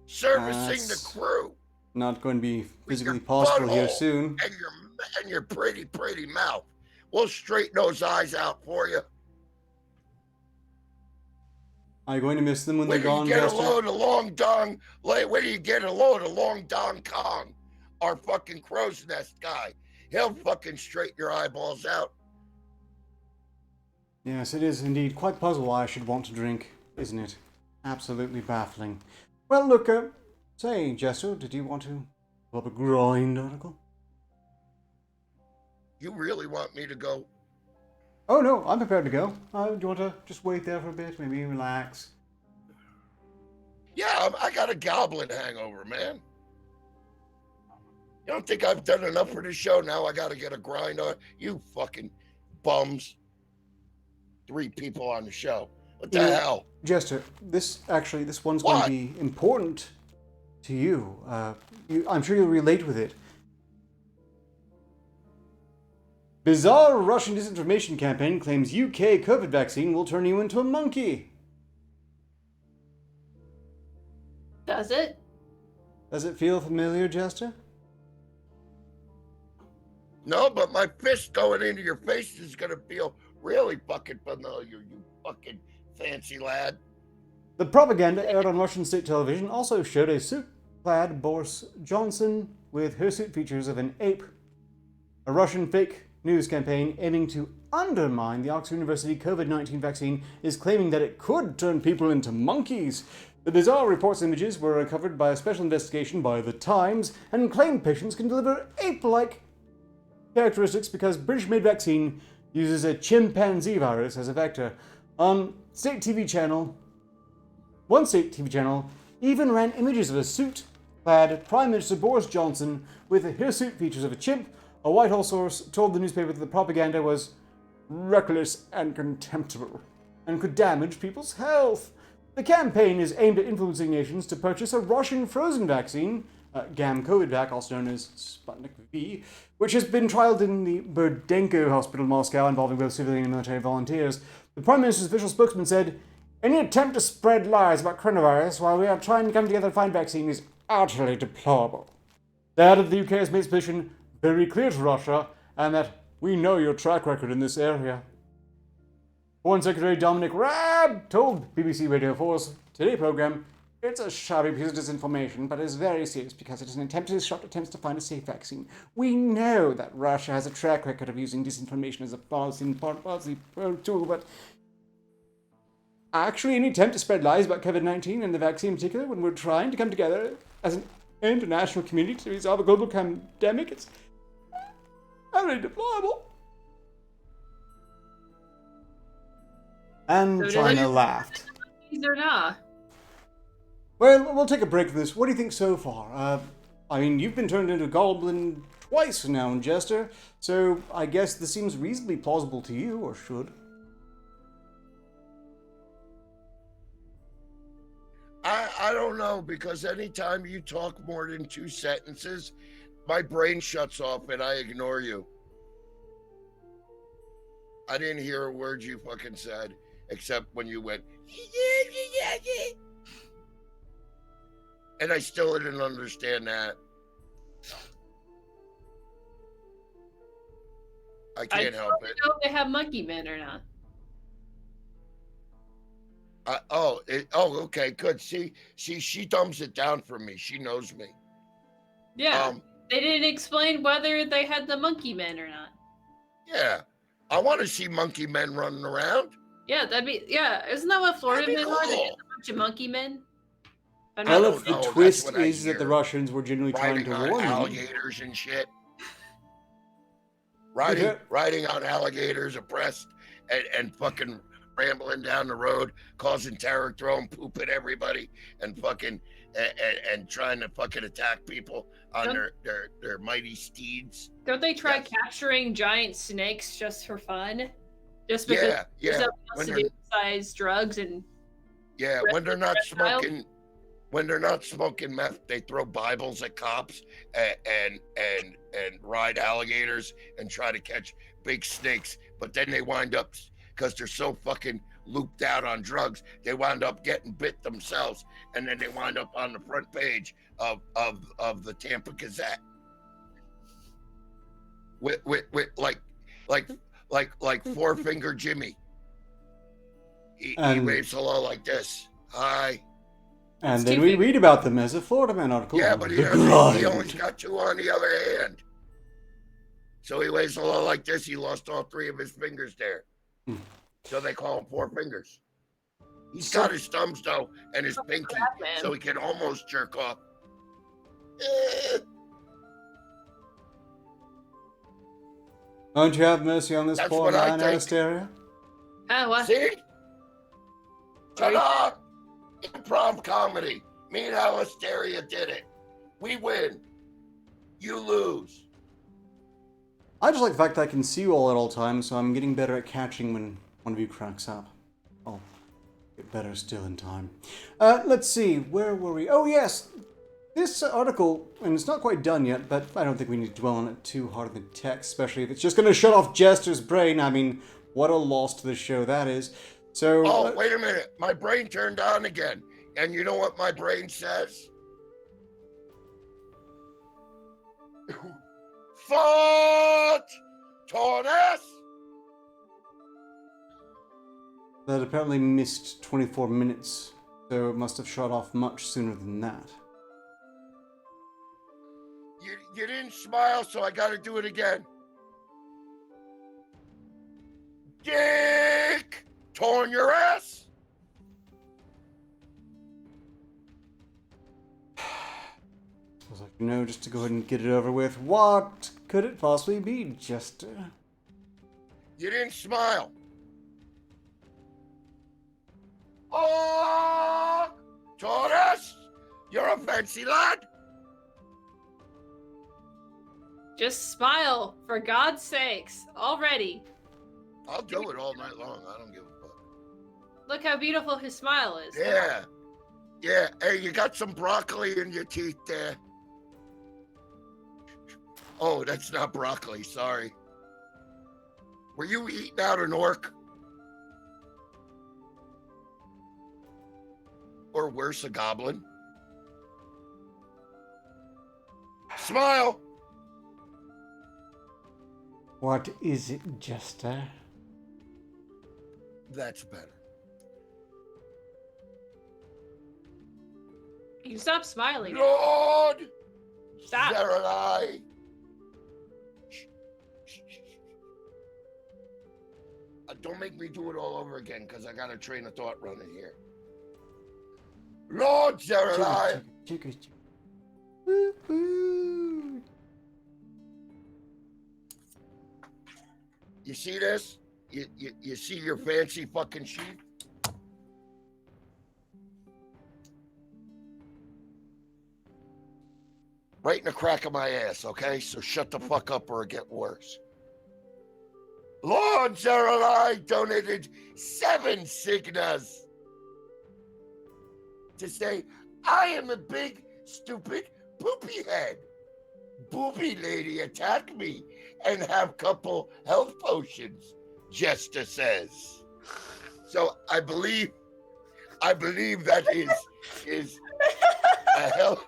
servicing the crew. Not going to be physically possible here soon. And your pretty mouth. We'll straighten those eyes out for you. Are you going to miss them when they're gone, When you get Jester? a load of long dong, when you get a load of long dong Kong, our fucking crow's nest guy, he'll fucking straighten your eyeballs out. Yes, it is indeed quite puzzle why I should want to drink, isn't it? Absolutely baffling. Well, look, say, Jester, did you want to pull up a grind article? You really want me to go? Oh, no, I'm prepared to go. Do you want to just wait there for a bit? Maybe relax? Yeah, I got a goblin hangover, man. You don't think I've done enough for this show? Now I got to get a grind on? You fucking bums. 3 people on the show. What the hell? Jester, this one's going to be important to you. I'm sure you'll relate with it. Bizarre Russian disinformation campaign claims UK COVID vaccine will turn you into a monkey. Does it? Does it feel familiar, Jester? No, but my fist going into your face is going to feel really fucking familiar, you fucking fancy lad. The propaganda aired on Russian state television also showed a suit-clad Boris Johnson with hirsute features of an ape. A Russian fake news campaign aiming to undermine the Oxford University COVID-19 vaccine is claiming that it could turn people into monkeys. The bizarre reports images were recovered by a special investigation by The Times and claim patients can deliver ape-like characteristics because British-made vaccine uses a chimpanzee virus as a vector. One state TV channel even ran images of a suit-clad Prime Minister Boris Johnson with the hirsute features of a chimp. A Whitehall source told the newspaper that the propaganda was reckless and contemptible and could damage people's health. The campaign is aimed at influencing nations to purchase a Russian frozen vaccine, Gam-Covidvac, also known as Sputnik V, which has been trialed in the Burdenko hospital in Moscow, involving both civilian and military volunteers. The Prime Minister's official spokesman said, "Any attempt to spread lies about coronavirus while we are trying to come together to find vaccine is utterly deplorable. That the UK has made its position very clear to Russia, and that we know your track record in this area. Foreign Secretary Dominic Raab told BBC Radio 4's Today program, "It's a shabby piece of disinformation, but it's very serious because it is an attempt to disrupt attempts to find a safe vaccine. We know that Russia has a track record of using disinformation as a policy tool, but actually any attempt to spread lies about COVID-19 and the vaccine in particular when we're trying to come together as an international community to resolve a global pandemic, it's utterly deplorable." And So China did laughed. Or not? Well, we'll take a break from this. What do you think so far? I mean, you've been turned into a goblin twice now, Jester, so I guess this seems reasonably plausible to you, or should. I don't know, because anytime you talk more than 2 sentences, my brain shuts off and I ignore you. I didn't hear a word you fucking said, except when you went, and I still didn't understand that. I can't help it. Know if they have monkey men or not. Okay, good. See, she dumbs it down for me. She knows me. Yeah. They didn't explain whether they had the monkey men or not. Yeah. I want to see monkey men running around. Yeah, isn't that what Florida men cool. are? They get a bunch of monkey men? Well, if the twist is that the Russians were genuinely trying to warn them. Alligators and shit. Riding on alligators abreast and fucking rambling down the road, causing terror, throwing poop at everybody, and fucking and trying to fucking attack people on their mighty steeds. Don't they try capturing giant snakes just for fun? Just because yeah. When to do besides drugs and when they're not smoking meth, they throw Bibles at cops and ride alligators and try to catch big snakes, but then they wind up, because they're so fucking looped out on drugs, they wind up getting bit themselves, and then they wind up on the front page of the Tampa Gazette with like Four Finger Jimmy. He waves hello like this. Hi. And then we read about them as a Florida Man article. Yeah, but he only got 2 on the other hand. So he waves hello like this. He lost all 3 of his fingers there. So they call him Four Fingers. He's got his thumbs, though, and his pinky, so he can almost jerk off. Won't you have mercy on this poor man, Alistair? What? See? Ta-da! Improv comedy. Me and Alistair did it. We win. You lose. I just like the fact that I can see you all at all times, so I'm getting better at catching when one of you cracks up. I'll get better still in time. Let's see, where were we? Oh yes, this article, and it's not quite done yet, but I don't think we need to dwell on it too hard in the text, especially if it's just going to shut off Jester's brain. I mean, what a loss to the show that is. So. Wait a minute. My brain turned on again. And you know what my brain says? Fort Torres! That apparently missed 24 minutes, so it must have shut off much sooner than that. You didn't smile, so I gotta do it again. Dick! Torn your ass? I was like, no, just to go ahead and get it over with. What could it possibly be, Jester? You didn't smile. Oh, Torres, you're a fancy lad. Just smile, for God's sakes, already. I'll do it all night long. I don't give a fuck. Look how beautiful his smile is. Yeah. Yeah. Hey, you got some broccoli in your teeth there. Oh, that's not broccoli. Sorry. Were you eating out an orc? Or worse, a goblin? Smile. What is it, Jester? That's better. You stop smiling. Lord Stop. Zarelai. Don't make me do it all over again, because I got a train of thought running here. Lord Zarelai. Woo-hoo. You see this? You see your fancy fucking sheep? Right in the crack of my ass, okay? So shut the fuck up or it get worse. Lord Zarelai donated 7 signas to say, I am a big, stupid poopy head. Booby lady attack me and have couple health potions, Jester says. So I believe that is a health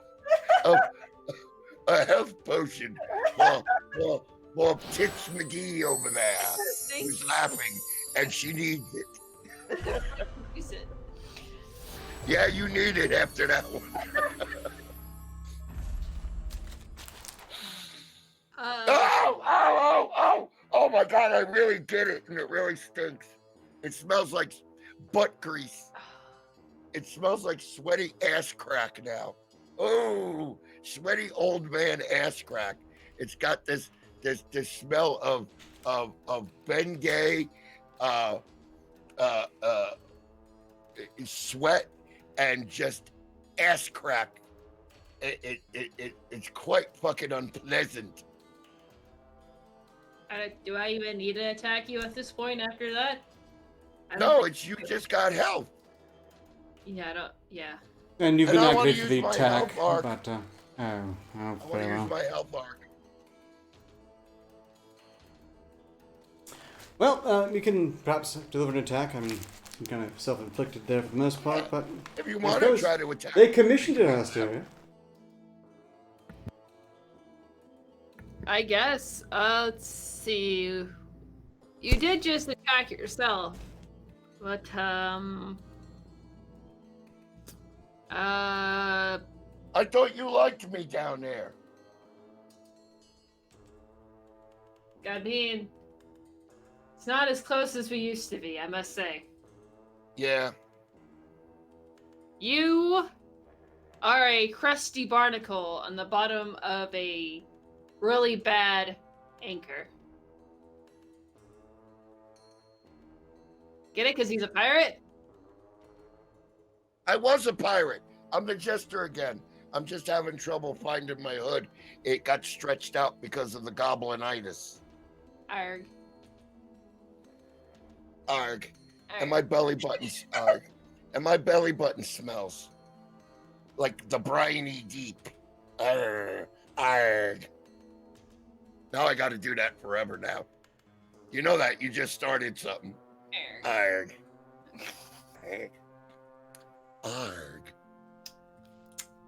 potion for Tits McGee over there, who's laughing, and she needs it. Use it. Yeah, you need it after that one. Oh my God, I really did it, and it really stinks. It smells like butt grease. It smells like sweaty ass crack now. Oh, sweaty old man ass crack. It's got this smell of Bengay, sweat, and just ass crack. It's quite fucking unpleasant. Do I even need to attack you at this point after that? No, it's you just got health. Yeah, I don't. Yeah. And you've And been I wanna activated for the use my attack, health arc. but I want very to well. use my health arc. Well, you can perhaps deliver an attack. I mean, you're kind of self-inflicted there for the most part, but If you I want to suppose try to attack, they commissioned it us, Asteria. I guess. Let's see. You did just attack yourself, but I thought you liked me down there. I mean, it's not as close as we used to be, I must say. Yeah. You are a crusty barnacle on the bottom of a really bad anchor. Get it? Because he's a pirate? I was a pirate. I'm the Jester again. I'm just having trouble finding my hood. It got stretched out because of the goblinitis. Arg. Arg. And Arg. my belly buttons arg. And my belly button smells like the briny deep. Arg. Arg. Now I got to do that forever now. You know that. You just started something. Arg. Arg. Arg.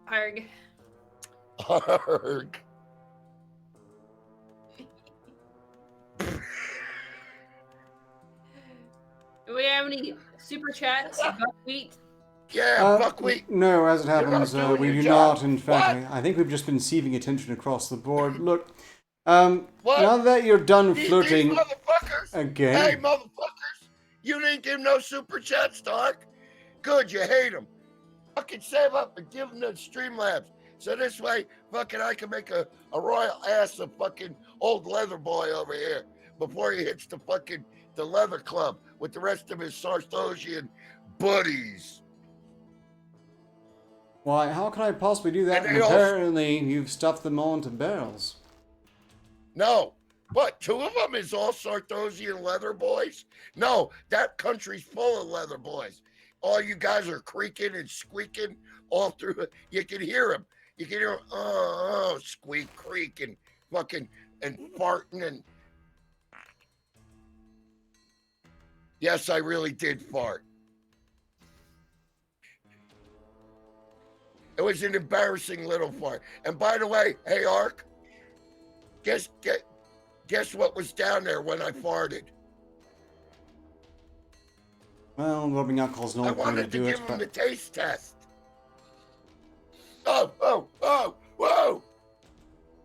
Arg. Arg. Do we have any super chats? Buckwheat? Yeah, buckwheat. No, as it not happens, doing we your do job. not. In fact, What? I think we've just been receiving attention across the board. Look, What? now that you're done These flirting motherfuckers. again, Hey, motherfuckers. You didn't give no super chat, Stark. Good, you hate them. Fucking save up and give them the Streamlabs. So this way, fucking I can make a royal ass of fucking old leather boy over here before he hits the leather club with the rest of his Sarthosian buddies. why, how can I possibly do that? And And they also- apparently, you've stuffed them all into barrels. No. What, 2 of them is all Sarthosian leather boys? No, that country's full of leather boys. All you guys are creaking and squeaking all through it. You can hear them. You can hear them, squeak, creak, and fucking, and farting, and... Yes, I really did fart. was an embarrassing little fart. And by the way, hey Ark, guess what was down there when I farted? Well, rubbing alcohol's not I the way to wanted to do give it, him but the taste test. Oh, whoa,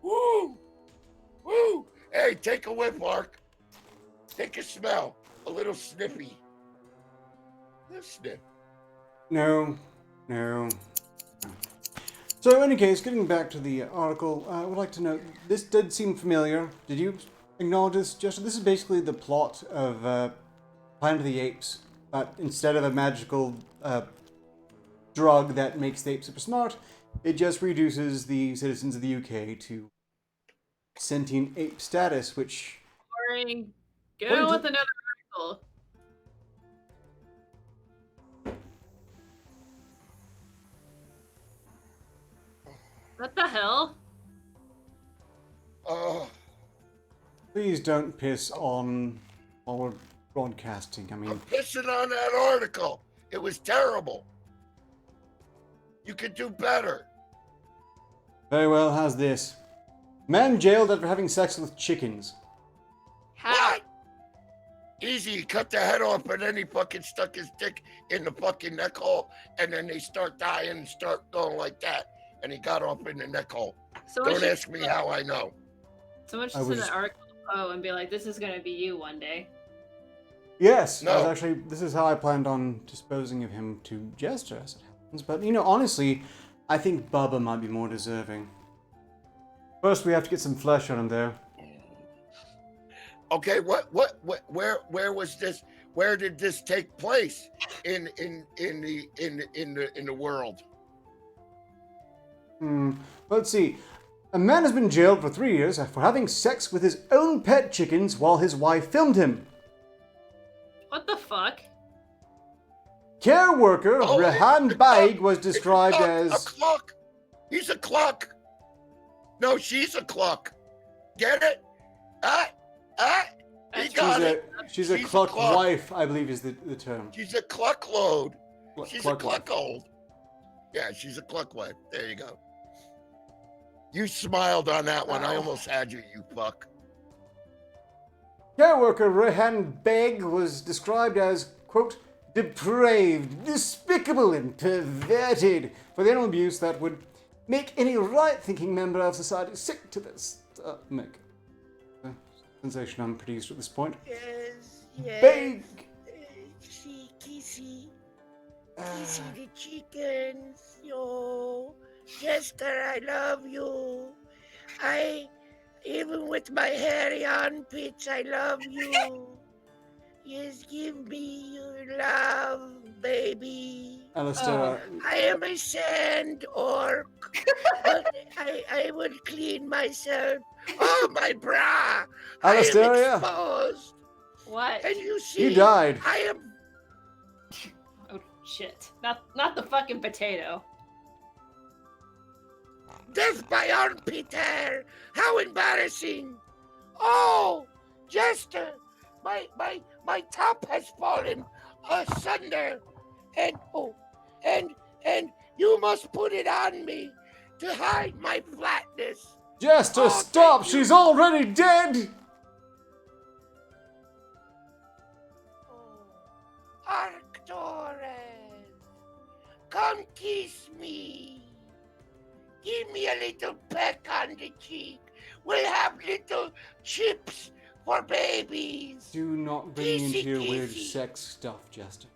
woo, woo. Hey, take a whiff, Ark. Take a smell, a little sniffy. Let's sniff. no. So in any case, getting back to the article, I would like to note, this did seem familiar. Did you acknowledge this, Justin? This is basically the plot of Planet of the Apes, but instead of a magical drug that makes the apes super smart, it just reduces the citizens of the UK to sentient ape status, which... Boring. What Go did with another article. What the hell? Please don't piss on our broadcasting. I mean... I'm pissing on that article. It was terrible. You could do better. Very well, how's this? Man jailed after having sex with chickens. How? What? Easy, he cut the head off, and then he fucking stuck his dick in the fucking neck hole, and then they start dying and start going like that, and he got off in the neck hole. Don't ask me how I know. Someone should send an article to Poe and be like, this is going to be you one day. Yes, No. this is how I planned on disposing of him to Jester, as it happens. But, honestly, I think Bubba might be more deserving. First, we have to get some flesh on him there. Okay, where was this? Where did this take place in the world? Let's see. A man has been jailed for 3 years for having sex with his own pet chickens while his wife filmed him. What the fuck? Care worker Rehan it's a Baig clock. was described It's a as... clock. He's a clock. No, she's a clock. Get it? He got it. She's a cluck wife, I believe is the term. She's a cluck load. She's a Cluck cluck old. Yeah, she's a cluck wife. There you go. You smiled on that one. I almost had you, you fuck. Care worker Rehan Baig was described as, quote, depraved, despicable, and perverted for the animal abuse that would make any right-thinking member of society sick to this stomach. Sensation I'm pretty used to at this point. Yes. Baig! Kissy the chickens. Yo, Jester, I love you. Even with my hairy armpits, I love you. Yes, give me your love, baby. Alistair, I am a sand orc, but I will clean myself. Oh, my bra! Alistair, I am yeah. exposed. What? And you see, You died. I am. Oh, shit. Not the fucking potato. Death by armpit hair! How embarrassing! Oh, Jester, my top has fallen asunder, and you must put it on me to hide my flatness. Jester, Oh, stop! thank you. She's already dead! Oh, Arcturus, come kiss me. Give me a little peck on the cheek. We'll have little chips for babies. Do not bring me into your weird Kissy. sex stuff, Jester.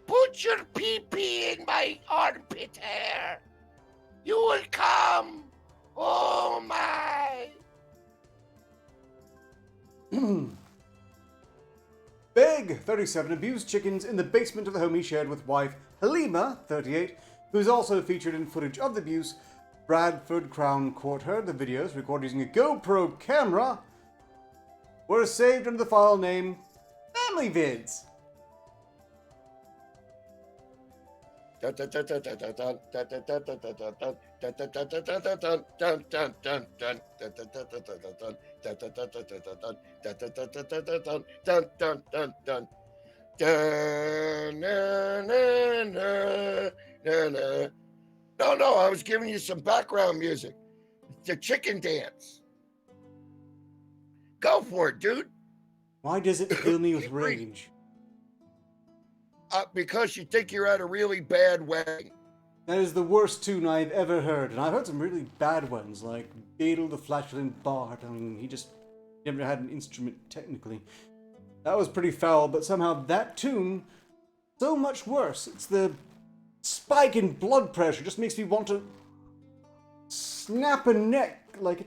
Put your pee-pee in my armpit hair. You will come. Oh my. Big, 37, abused chickens in the basement of the home he shared with wife Halima, 38, who is also featured in footage of the abuse. Bradford Crown Court heard the videos, recorded using a GoPro camera, were saved under the file name Family Vids. No. I was giving you some background music. The chicken dance. Go for it, dude. Why does it fill me with rage? Because you think you're at a really bad wedding. That is the worst tune I've ever heard, and I've heard some really bad ones, like Beetle the Flatulent Bard. I mean, he just never had an instrument, technically. That was pretty foul, but somehow that tune, so much worse. It's the spike in blood pressure, just makes me want to snap a neck, like...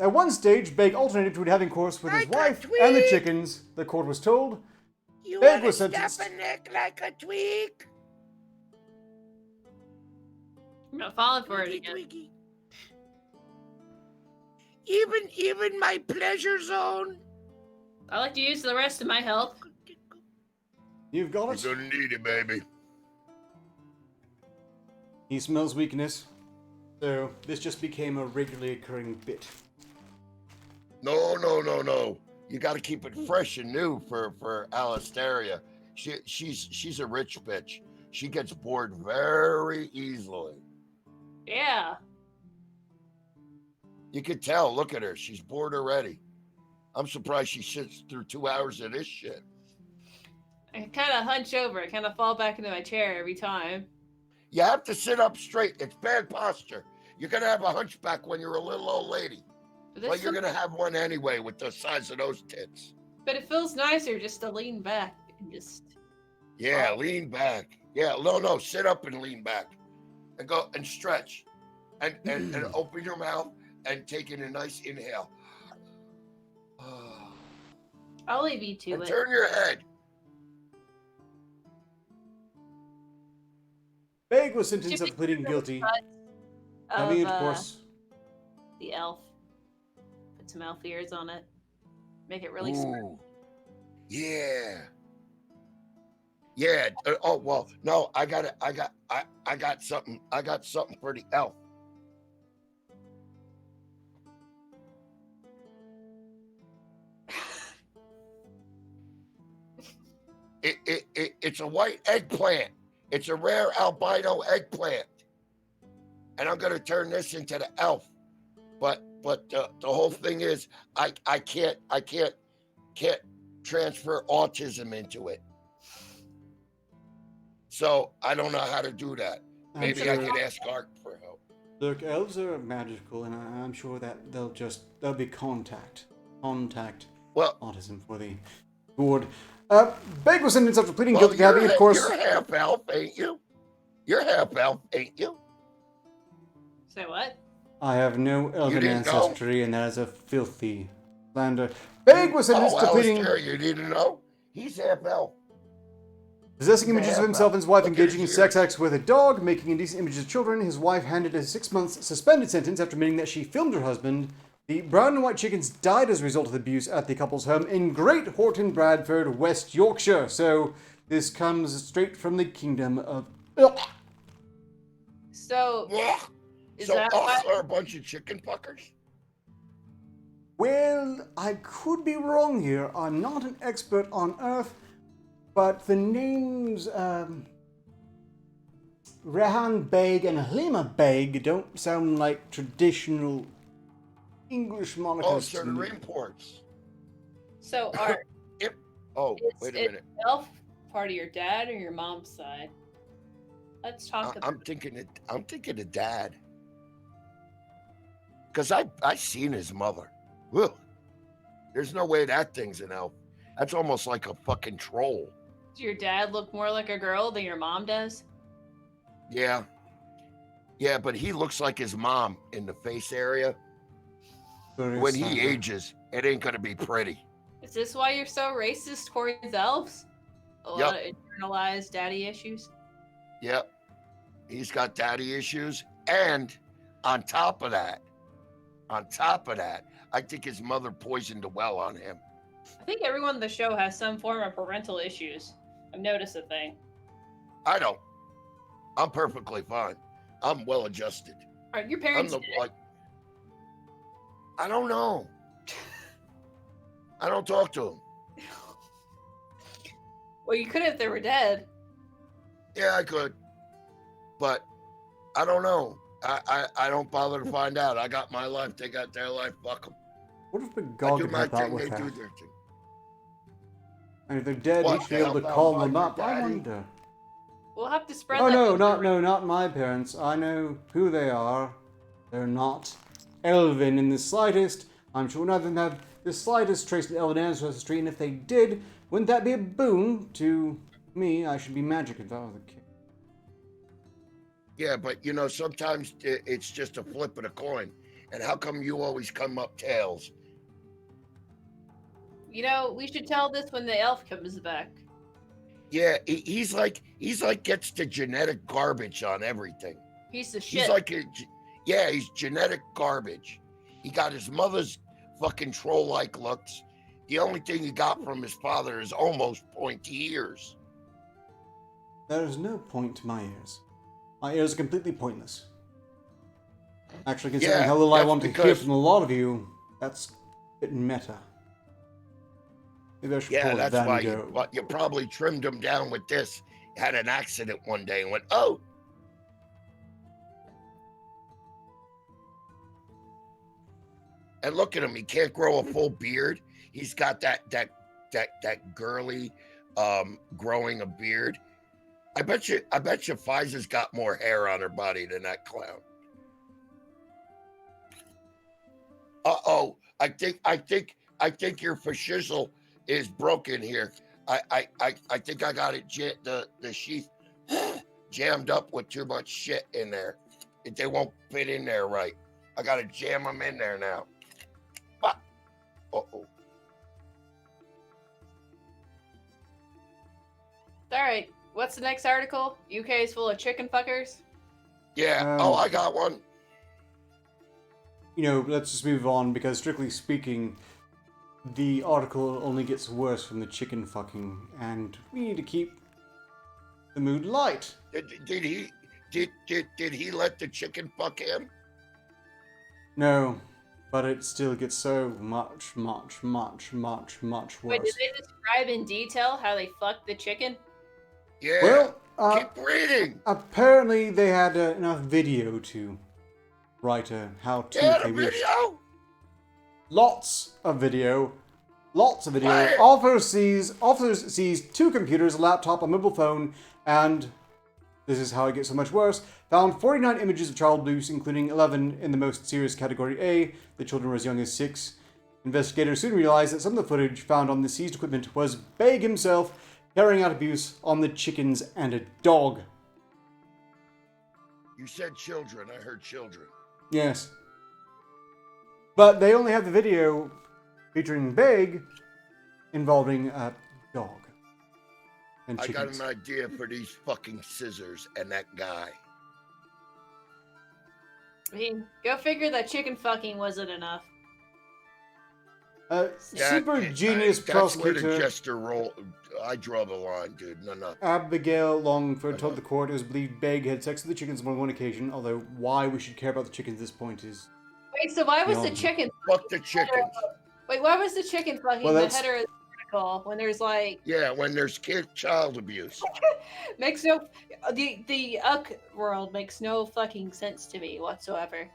At one stage, Beg alternated between having course with his wife and the chickens. The court was told... You Beg want to was snap sentenced... a neck like a twig? I'm not falling for it Twiggy, again. twiggy. Even my pleasure zone. I like to use the rest of my health. You've got it. You're gonna need it, baby. He smells weakness. So, this just became a regularly occurring bit. No. You got to keep it fresh and new for Alistaria. She's a rich bitch. She gets bored very easily. Yeah. You could tell. Look at her. She's bored already. I'm surprised she sits through 2 hours of this shit. I kind of hunch over. I kind of fall back into my chair every time. You have to sit up straight. It's bad posture. You're going to have a hunchback when you're a little old lady. Well, you're going to have one anyway with the size of those tits. But it feels nicer just to lean back and just... Yeah, lean back. Yeah, no, sit up and lean back. And go and stretch. And open your mouth and take in a nice inhale. I'll leave you to And it. turn your head. Beg was sentenced after pleading guilty. Having intercourse. The elf. Put some elf ears on it. Make it really smart. Ooh. Yeah. Yeah. Oh well. No, I got something. I got something for the elf. It's a white eggplant. It's a rare albino eggplant, and I'm gonna turn this into the elf. But the whole thing is, I can't transfer autism into it. So I don't know how to do that. Maybe I could ask Art for help. Look, elves are magical, and I'm sure that there'll be contact autism for the board. Beg was sentenced after pleading guilty to having, of course. You're half elf, ain't you? You're half elf, ain't you? Say what? I have no elven didn't know? ancestry, and that is a filthy slander. Beg was sentenced to pleading. Alistair, you didn't know? He's half elf. Possessing images of himself and his wife Look at engaging in his sex acts with a dog, making indecent images of children. His wife handed a 6-month suspended sentence after admitting that she filmed her husband. The brown and white chickens died as a result of the abuse at the couple's home in Great Horton, Bradford, West Yorkshire. So this comes straight from the kingdom of... So, is So that us why? are a bunch of chicken fuckers? Well, I could be wrong here. I'm not an expert on Earth, but the names Rehan Beg and Halima Beg don't sound like traditional English monikers. Oh, to certain me. imports. So, Art, Oh, is wait a it minute. elf part of your dad or your mom's side? Let's talk about I'm thinking of Dad. Because I seen his mother. Ugh. There's no way that thing's an elf. That's almost like a fucking troll. Does your dad look more like a girl than your mom does? Yeah. Yeah, but he looks like his mom in the face area. Very When he sad. ages, it ain't gonna be pretty. Is this why you're so racist towards elves? A Yep. lot of internalized daddy issues? Yep. He's got daddy issues. And on top of that, I think his mother poisoned the well on him. I think everyone on the show has some form of parental issues. I've noticed a thing. I don't. I'm perfectly fine. I'm well adjusted. All right, your I'm parents the did like. I don't know. I don't talk to him. Well, you could if they were dead. Yeah, I could. But I don't know. I don't bother to find out. I got my life. They got their life. Fuck them. What if I Magog do could my help out thing. with They that? do their thing. And if they're dead, What, he should be to able to help out call Mike them or up. I Daddy? wonder. We'll have to spread Oh that. not my parents. I know who they are. They're not elven in the slightest. I'm sure none of them have the slightest trace of elven ancestry, and if they did, wouldn't that be a boon to me? I should be magic if that was the case. Yeah, but you know, sometimes it's just a flip of a coin. And how come you always come up tails? You know, we should tell this when the elf comes back. Yeah, he's like gets the genetic garbage on everything. Piece of shit. He's like he's genetic garbage. He got his mother's fucking troll-like looks. The only thing he got from his father is almost pointy ears. There is no point to my ears. My ears are completely pointless. Actually, considering how little I want to hear from a lot of you, that's a bit meta. Maybe I should call it that's Van why Gogh. you probably trimmed him down with this. Had an accident one day and went, oh. And look at him. He can't grow a full beard. He's got that girly growing a beard. I bet you Fiza's got more hair on her body than that clown. Uh-oh. I think your fashizzle is broken here. I think I got it the sheath jammed up with too much shit in there. They won't fit in there right. I gotta jam them in there now. Uh-oh. Alright, what's the next article? UK is full of chicken fuckers? Yeah, I got one. You know, let's just move on, because strictly speaking, the article only gets worse from the chicken fucking, and we need to keep the mood light. Did he let the chicken fuck him? No, but it still gets so much worse. Wait, did they describe in detail how they fucked the chicken? Yeah. Well, keep reading. Apparently they had enough video to write a how-to. Yeah, the video. Lots of video. Right. Officers sees 2 computers, a laptop, a mobile phone, and this is how it gets so much worse. Found 49 images of child abuse, including 11 in the most serious category A. The children were as young as 6. Investigators soon realized that some of the footage found on the seized equipment was Baig himself carrying out abuse on the chickens and a dog. You said children. I heard children. Yes. But they only have the video featuring Baig involving a dog and I chickens. got an idea for these fucking scissors and that guy. I mean, go figure that chicken fucking wasn't enough. Super genius That's where prosecutor the jester roll. I draw the line, dude. No. Abigail Longford told the court it was believed Baig had sex with the chickens on more than one occasion, although why we should care about the chickens at this point is... Wait, so why was the chicken... Fuck the chickens. Wait, why was the chicken fucking the header of the article when there's like... Yeah, when there's child abuse. Makes no... The Uck world makes no fucking sense to me whatsoever.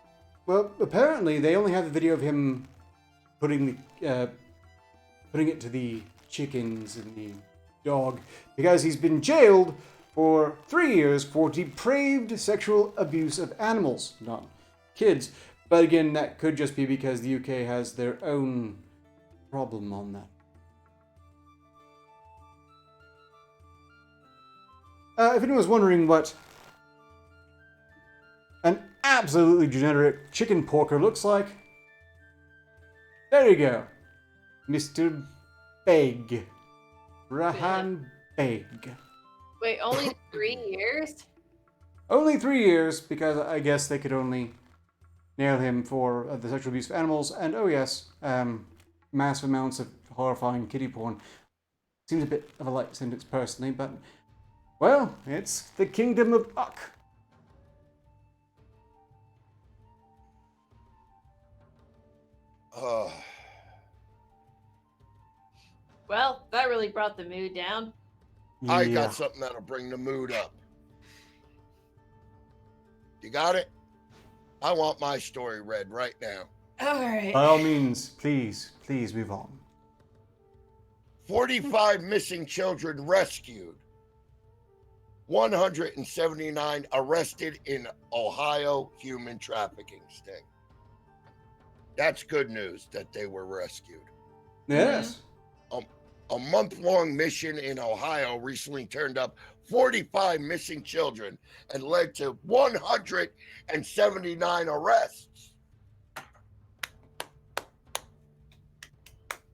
Well, apparently they only have the video of him putting it to the chickens and the dog because he's been jailed for 3 years for depraved sexual abuse of animals, not kids. But again, that could just be because the UK has their own problem on that. If anyone's wondering what an absolutely generic chicken porker looks like, there you go. Mr. Baig. Rahan Baig. Wait, only 3 years? Only 3 years, because I guess they could only nail him for the sexual abuse of animals, and oh yes, massive amounts of horrifying kiddie porn. Seems a bit of a light sentence personally, but, well, it's the kingdom of Uck. Well, that really brought the mood down. I got something that'll bring the mood up. You got it? I want my story read right now. All right. By all means, please move on. 45 missing children rescued. 179 arrested in Ohio human trafficking sting. That's good news that they were rescued. Yes. A month-long mission in Ohio recently turned up 45 missing children and led to 179 arrests.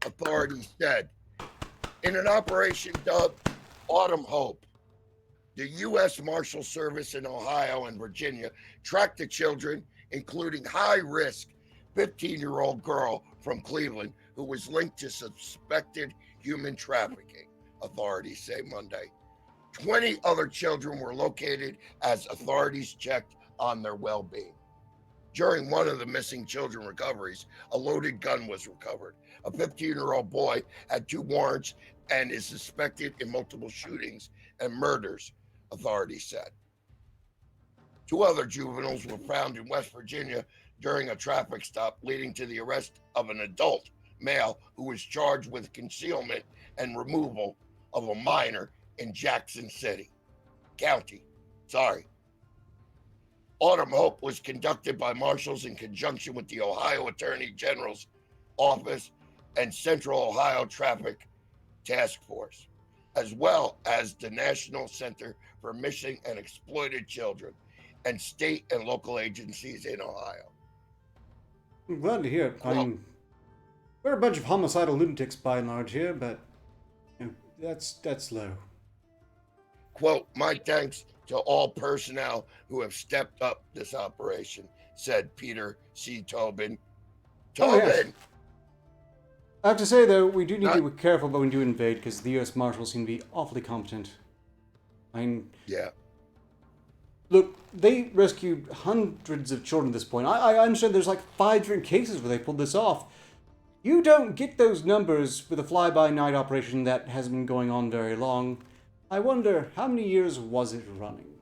Authorities said. In an operation dubbed Autumn Hope, the U.S. Marshal Service in Ohio and Virginia tracked the children, including high-risk 15-year-old girl from Cleveland who was linked to suspected human trafficking, authorities say Monday. 20 other children were located as authorities checked on their well-being. During one of the missing children recoveries, a loaded gun was recovered. A 15-year-old boy had 2 warrants and is suspected in multiple shootings and murders, authorities said. 2 other juveniles were found in West Virginia during a traffic stop, leading to the arrest of an adult male who was charged with concealment and removal of a minor in Jackson County. Autumn Hope was conducted by marshals in conjunction with the Ohio Attorney General's Office and Central Ohio Traffic Task Force, as well as the National Center for Missing and Exploited Children and state and local agencies in Ohio. I'm glad to hear it. We're a bunch of homicidal lunatics by and large here, but that's low. Quote, my thanks to all personnel who have stepped up this operation, said Peter C. Tobin. Yes. I have to say, though, we do need to be careful when we do invade, because the U.S. Marshals seem to be awfully competent. Yeah. Look, they rescued hundreds of children at this point. I understand there's like 5 different cases where they pulled this off. You don't get those numbers with a fly-by-night operation that hasn't been going on very long. I wonder, how many years was it running?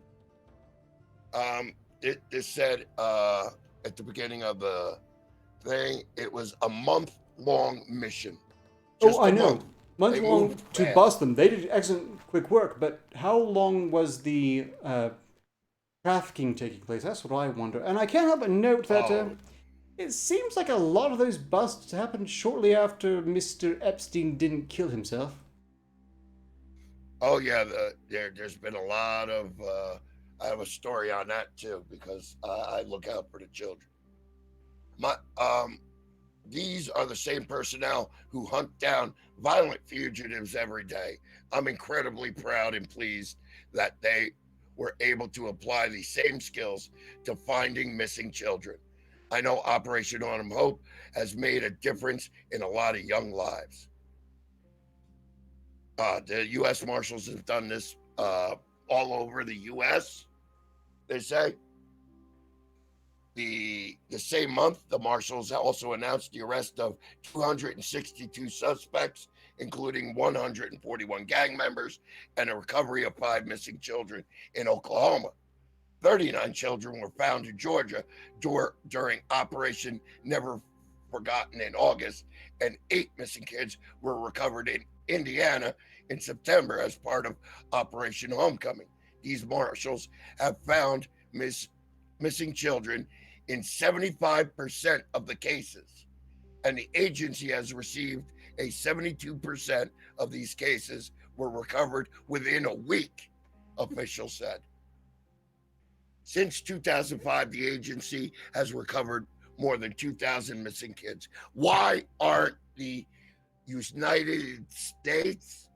It said at the beginning of the thing, it was a month-long mission. Just I know. Month-long to bust them. They did excellent, quick work, but how long was the trafficking taking place? That's what I wonder. And I can't help but note that it seems like a lot of those busts happened shortly after Mr. Epstein didn't kill himself. Oh, yeah. There's been a lot of... I have a story on that, too, because I look out for the children. These are the same personnel who hunt down violent fugitives every day. I'm incredibly proud and pleased that they were able to apply these same skills to finding missing children. I know Operation Autumn Hope has made a difference in a lot of young lives. The U.S. Marshals have done this all over the U.S., they say. The same month, the Marshals also announced the arrest of 262 suspects, including 141 gang members, and a recovery of 5 missing children in Oklahoma. 39 children were found in Georgia during Operation Never Forgotten in August, and 8 missing kids were recovered in Indiana in September as part of Operation Homecoming. These marshals have found missing children in 75% of the cases, and the agency has received a 72% of these cases were recovered within a week, officials said. Since 2005, the agency has recovered more than 2,000 missing kids. Why aren't the United States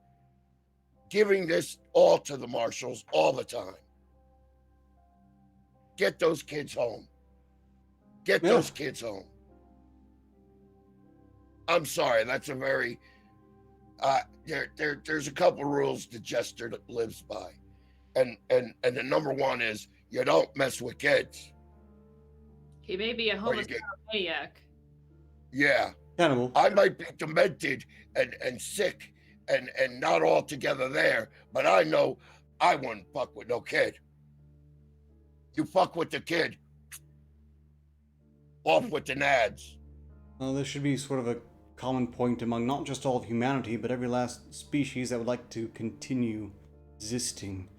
giving this all to the marshals all the time? Get those kids home. Get those kids home. I'm sorry, that's a very there's a couple rules the jester lives by. And the number one is you don't mess with kids. He may be a homicidal maniac. Yeah. Animal. I might be demented and sick and not altogether there, but I know I wouldn't fuck with no kid. You fuck with the kid. Off with the nads. Well, there should be sort of a common point among not just all of humanity, but every last species that would like to continue existing.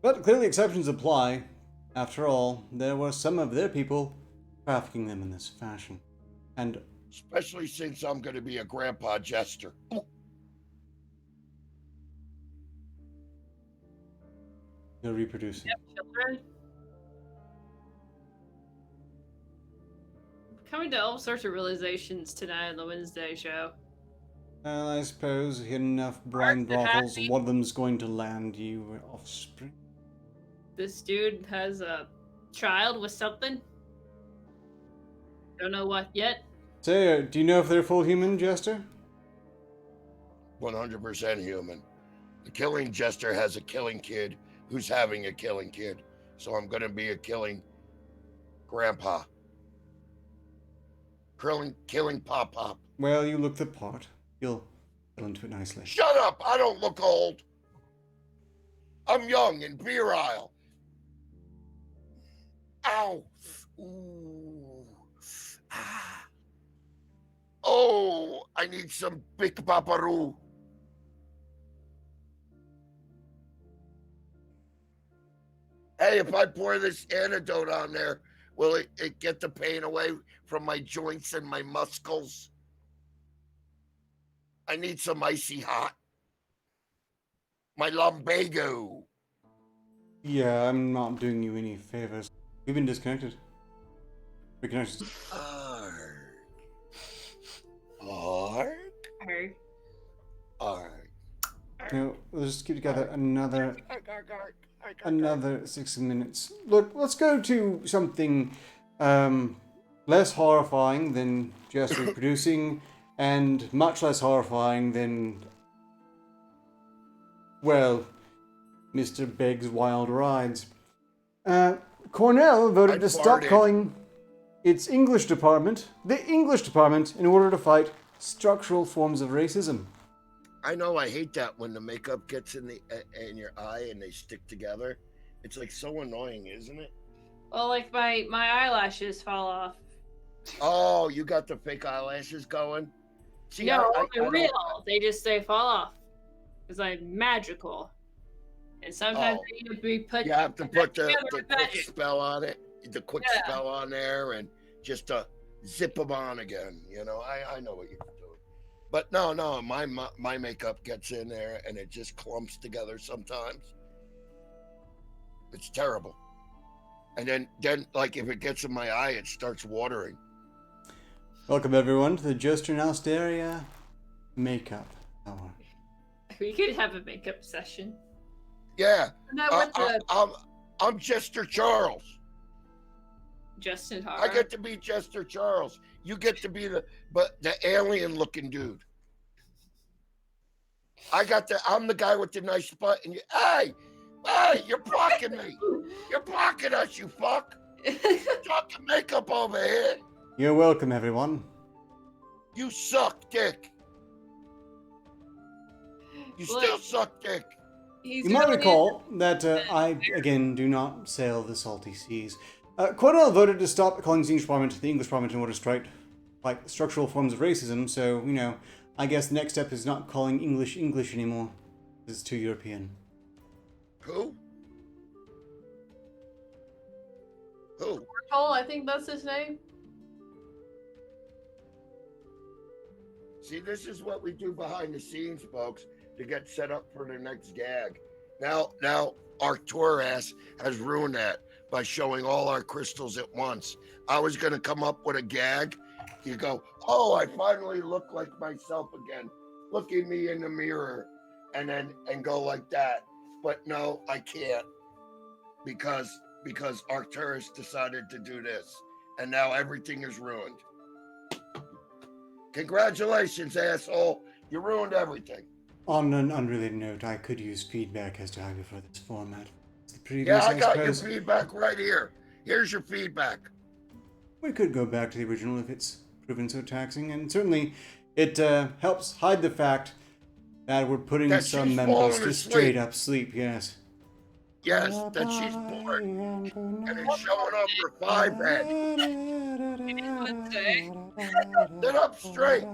But clearly exceptions apply. After all, there were some of their people trafficking them in this fashion. And especially since I'm going to be a grandpa jester. they're reproducing. Yep, children. Coming to all sorts of realizations tonight on the Wednesday show. Well, I suppose enough brine brothels, one of them's going to land you offspring. This dude has a child with something. Don't know what yet. Say, do you know if they're full human, Jester? 100% human. The killing jester has a killing kid who's having a killing kid. So I'm going to be a killing grandpa. Killing pop-pop. Well, you look the part. You'll fit into it nicely. Shut up! I don't look old. I'm young and virile. Ow! Ooh. Ah. Oh, I need some big paparoo. Hey, if I pour this antidote on there, will it get the pain away from my joints and my muscles? I need some icy hot. My lumbago. Yeah, I'm not doing you any favors. We've been disconnected. Reconnected. Arg. Arg. Her. Arg. No, let's just keep together another 6 minutes. Look, let's go to something less horrifying than just reproducing, and much less horrifying than, well, Mr. Begg's wild rides. Cornell voted to stop calling its English department the English department in order to fight structural forms of racism. I know, I hate that when the makeup gets in your eye and they stick together. It's like so annoying, isn't it? Well, like my eyelashes fall off. Oh, you got the fake eyelashes going? See, No, I they're real. They fall off. Because I'm magical. And sometimes they need to be put. You have to put the quick magic. spell on it, the quick spell on there, and just zip them on again. You know, I know what you're doing. But no, my makeup gets in there and it just clumps together sometimes. It's terrible. And then like if it gets in my eye, it starts watering. Welcome everyone to the Jester and Alsteria Makeup Hour. We could have a makeup session. Yeah, That I'm Jester Charles. Justin Hart. I get to be Jester Charles. You get to be the alien-looking dude. I'm the guy with the nice butt, and hey, you're blocking me. You're blocking us, you fuck. Talking makeup over here. You're welcome, everyone. You suck dick. You still suck dick. You might recall that I, again, do not sail the salty seas. Cornell voted to stop calling the English Parliament the English Parliament in order to fight structural forms of racism, so, you know, I guess the next step is not calling English anymore. It's too European. Who? Cole, I think that's his name. See, this is what we do behind the scenes, folks, to get set up for the next gag. Now our ass has ruined that by showing all our crystals at once. I was going to come up with a gag. You go, oh, I finally look like myself again. Look at me in the mirror, and go like that. But no, I can't because Arcturus decided to do this, and now everything is ruined. Congratulations, asshole! You ruined everything. On an unrelated note, I could use feedback as to how you prefer this format. The previous, I got your feedback right here. Here's your feedback. We could go back to the original if it's proven so taxing, and certainly it helps hide the fact that we're putting some members to straight up sleep, yes. Yes, that she's bored and is showing up her 5 head. Sit up straight.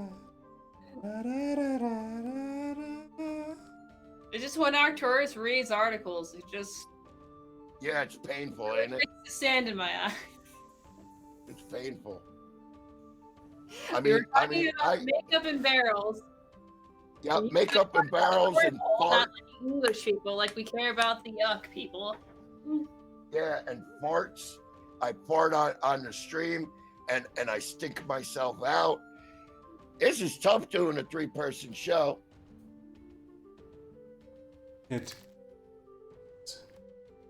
It's just when Arcturus reads articles, it just Yeah, it's painful, ain't it? brings the sand in my eye. It's painful. You're talking about makeup and barrels. Yeah, makeup and barrels and Not fart. like English people, like we care about the yuck people. Yeah, and farts. I fart on the stream and I stink myself out. This is tough doing a 3-person show.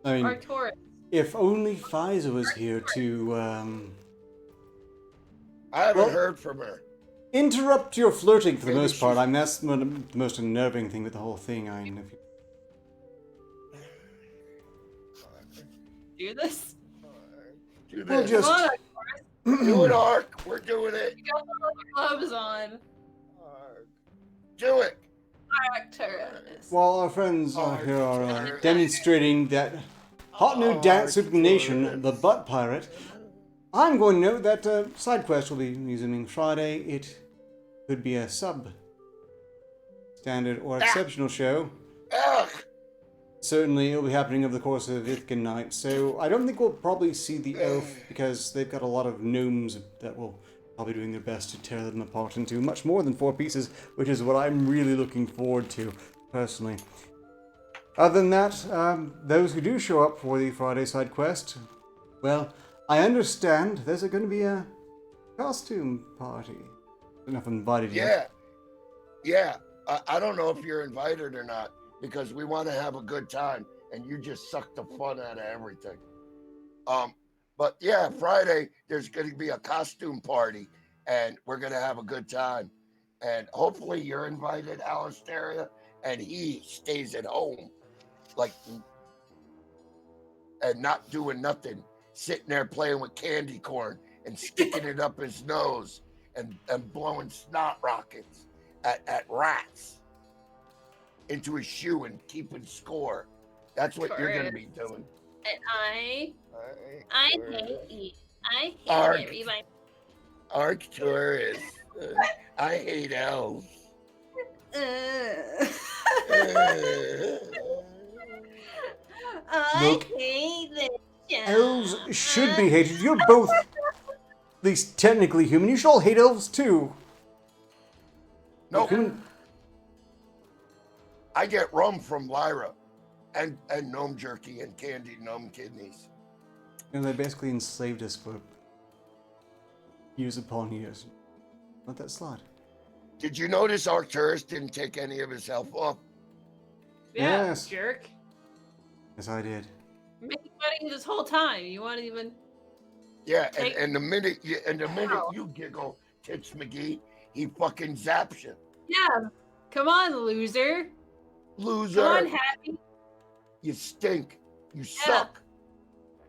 I mean, Arcturus. if only Pfizer was here to I haven't heard from her. interrupt your flirting for the Maybe most part. she's- I mean, that's the most unnerving thing with the whole thing. I mean, if you... Do this? Do We'll this. just- Come on, Do it, Ark. We're doing it. you got the gloves on. Do it. Arcturus. While our friends here are demonstrating that hot new dance with the nation, the Butt Pirate, I'm going to note that side quest will be resuming Friday. It could be a standard or exceptional show. Ugh. Certainly, it'll be happening over the course of Ithkin night, so I don't think we'll probably see the elf because they've got a lot of gnomes that will probably doing their best to tear them apart into much more than 4 pieces, which is what I'm really looking forward to, personally. Other than that, those who do show up for the Friday side quest, well, I understand there's going to be a costume party. I don't know if I'm invited yet. Yeah. I don't know if you're invited or not because we want to have a good time and you just suck the fun out of everything. But yeah, Friday, there's going to be a costume party and we're going to have a good time. And hopefully you're invited, Alistaria, and he stays at home, and not doing nothing, sitting there playing with candy corn and sticking it up his nose and blowing snot rockets at rats into his shoe and keeping score. That's what you're going to be doing. And I hate you. I hate Arg. everybody. Arcturus. I hate elves. I Look, hate this show. Elves should be hated. You're both, at least technically human. You should all hate elves too. Nope. Human- I get rum from Lyra and gnome jerky and candied gnome kidneys. And they basically enslaved us for years upon years. Not that slut. Did you notice Arcturus didn't take any of his health off? Yeah, Yes. jerk. Yes, I did. Making fun of you this whole time. You want to even? Yeah, Take- and the minute you giggle, Tits McGee, he fucking zaps you. Yeah. Come on, loser. Loser. Come on, happy. You stink. You suck.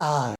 Ah.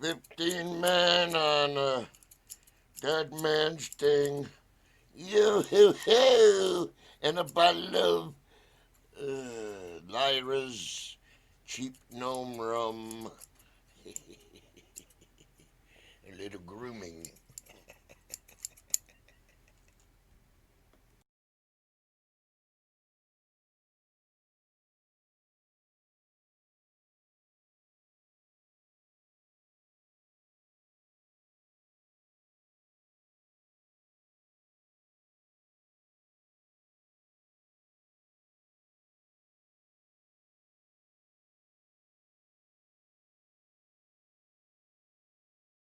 15 men on a dead man's thing. Yo-ho-ho! And a bottle of Lyra's cheap gnome rum. A little grooming.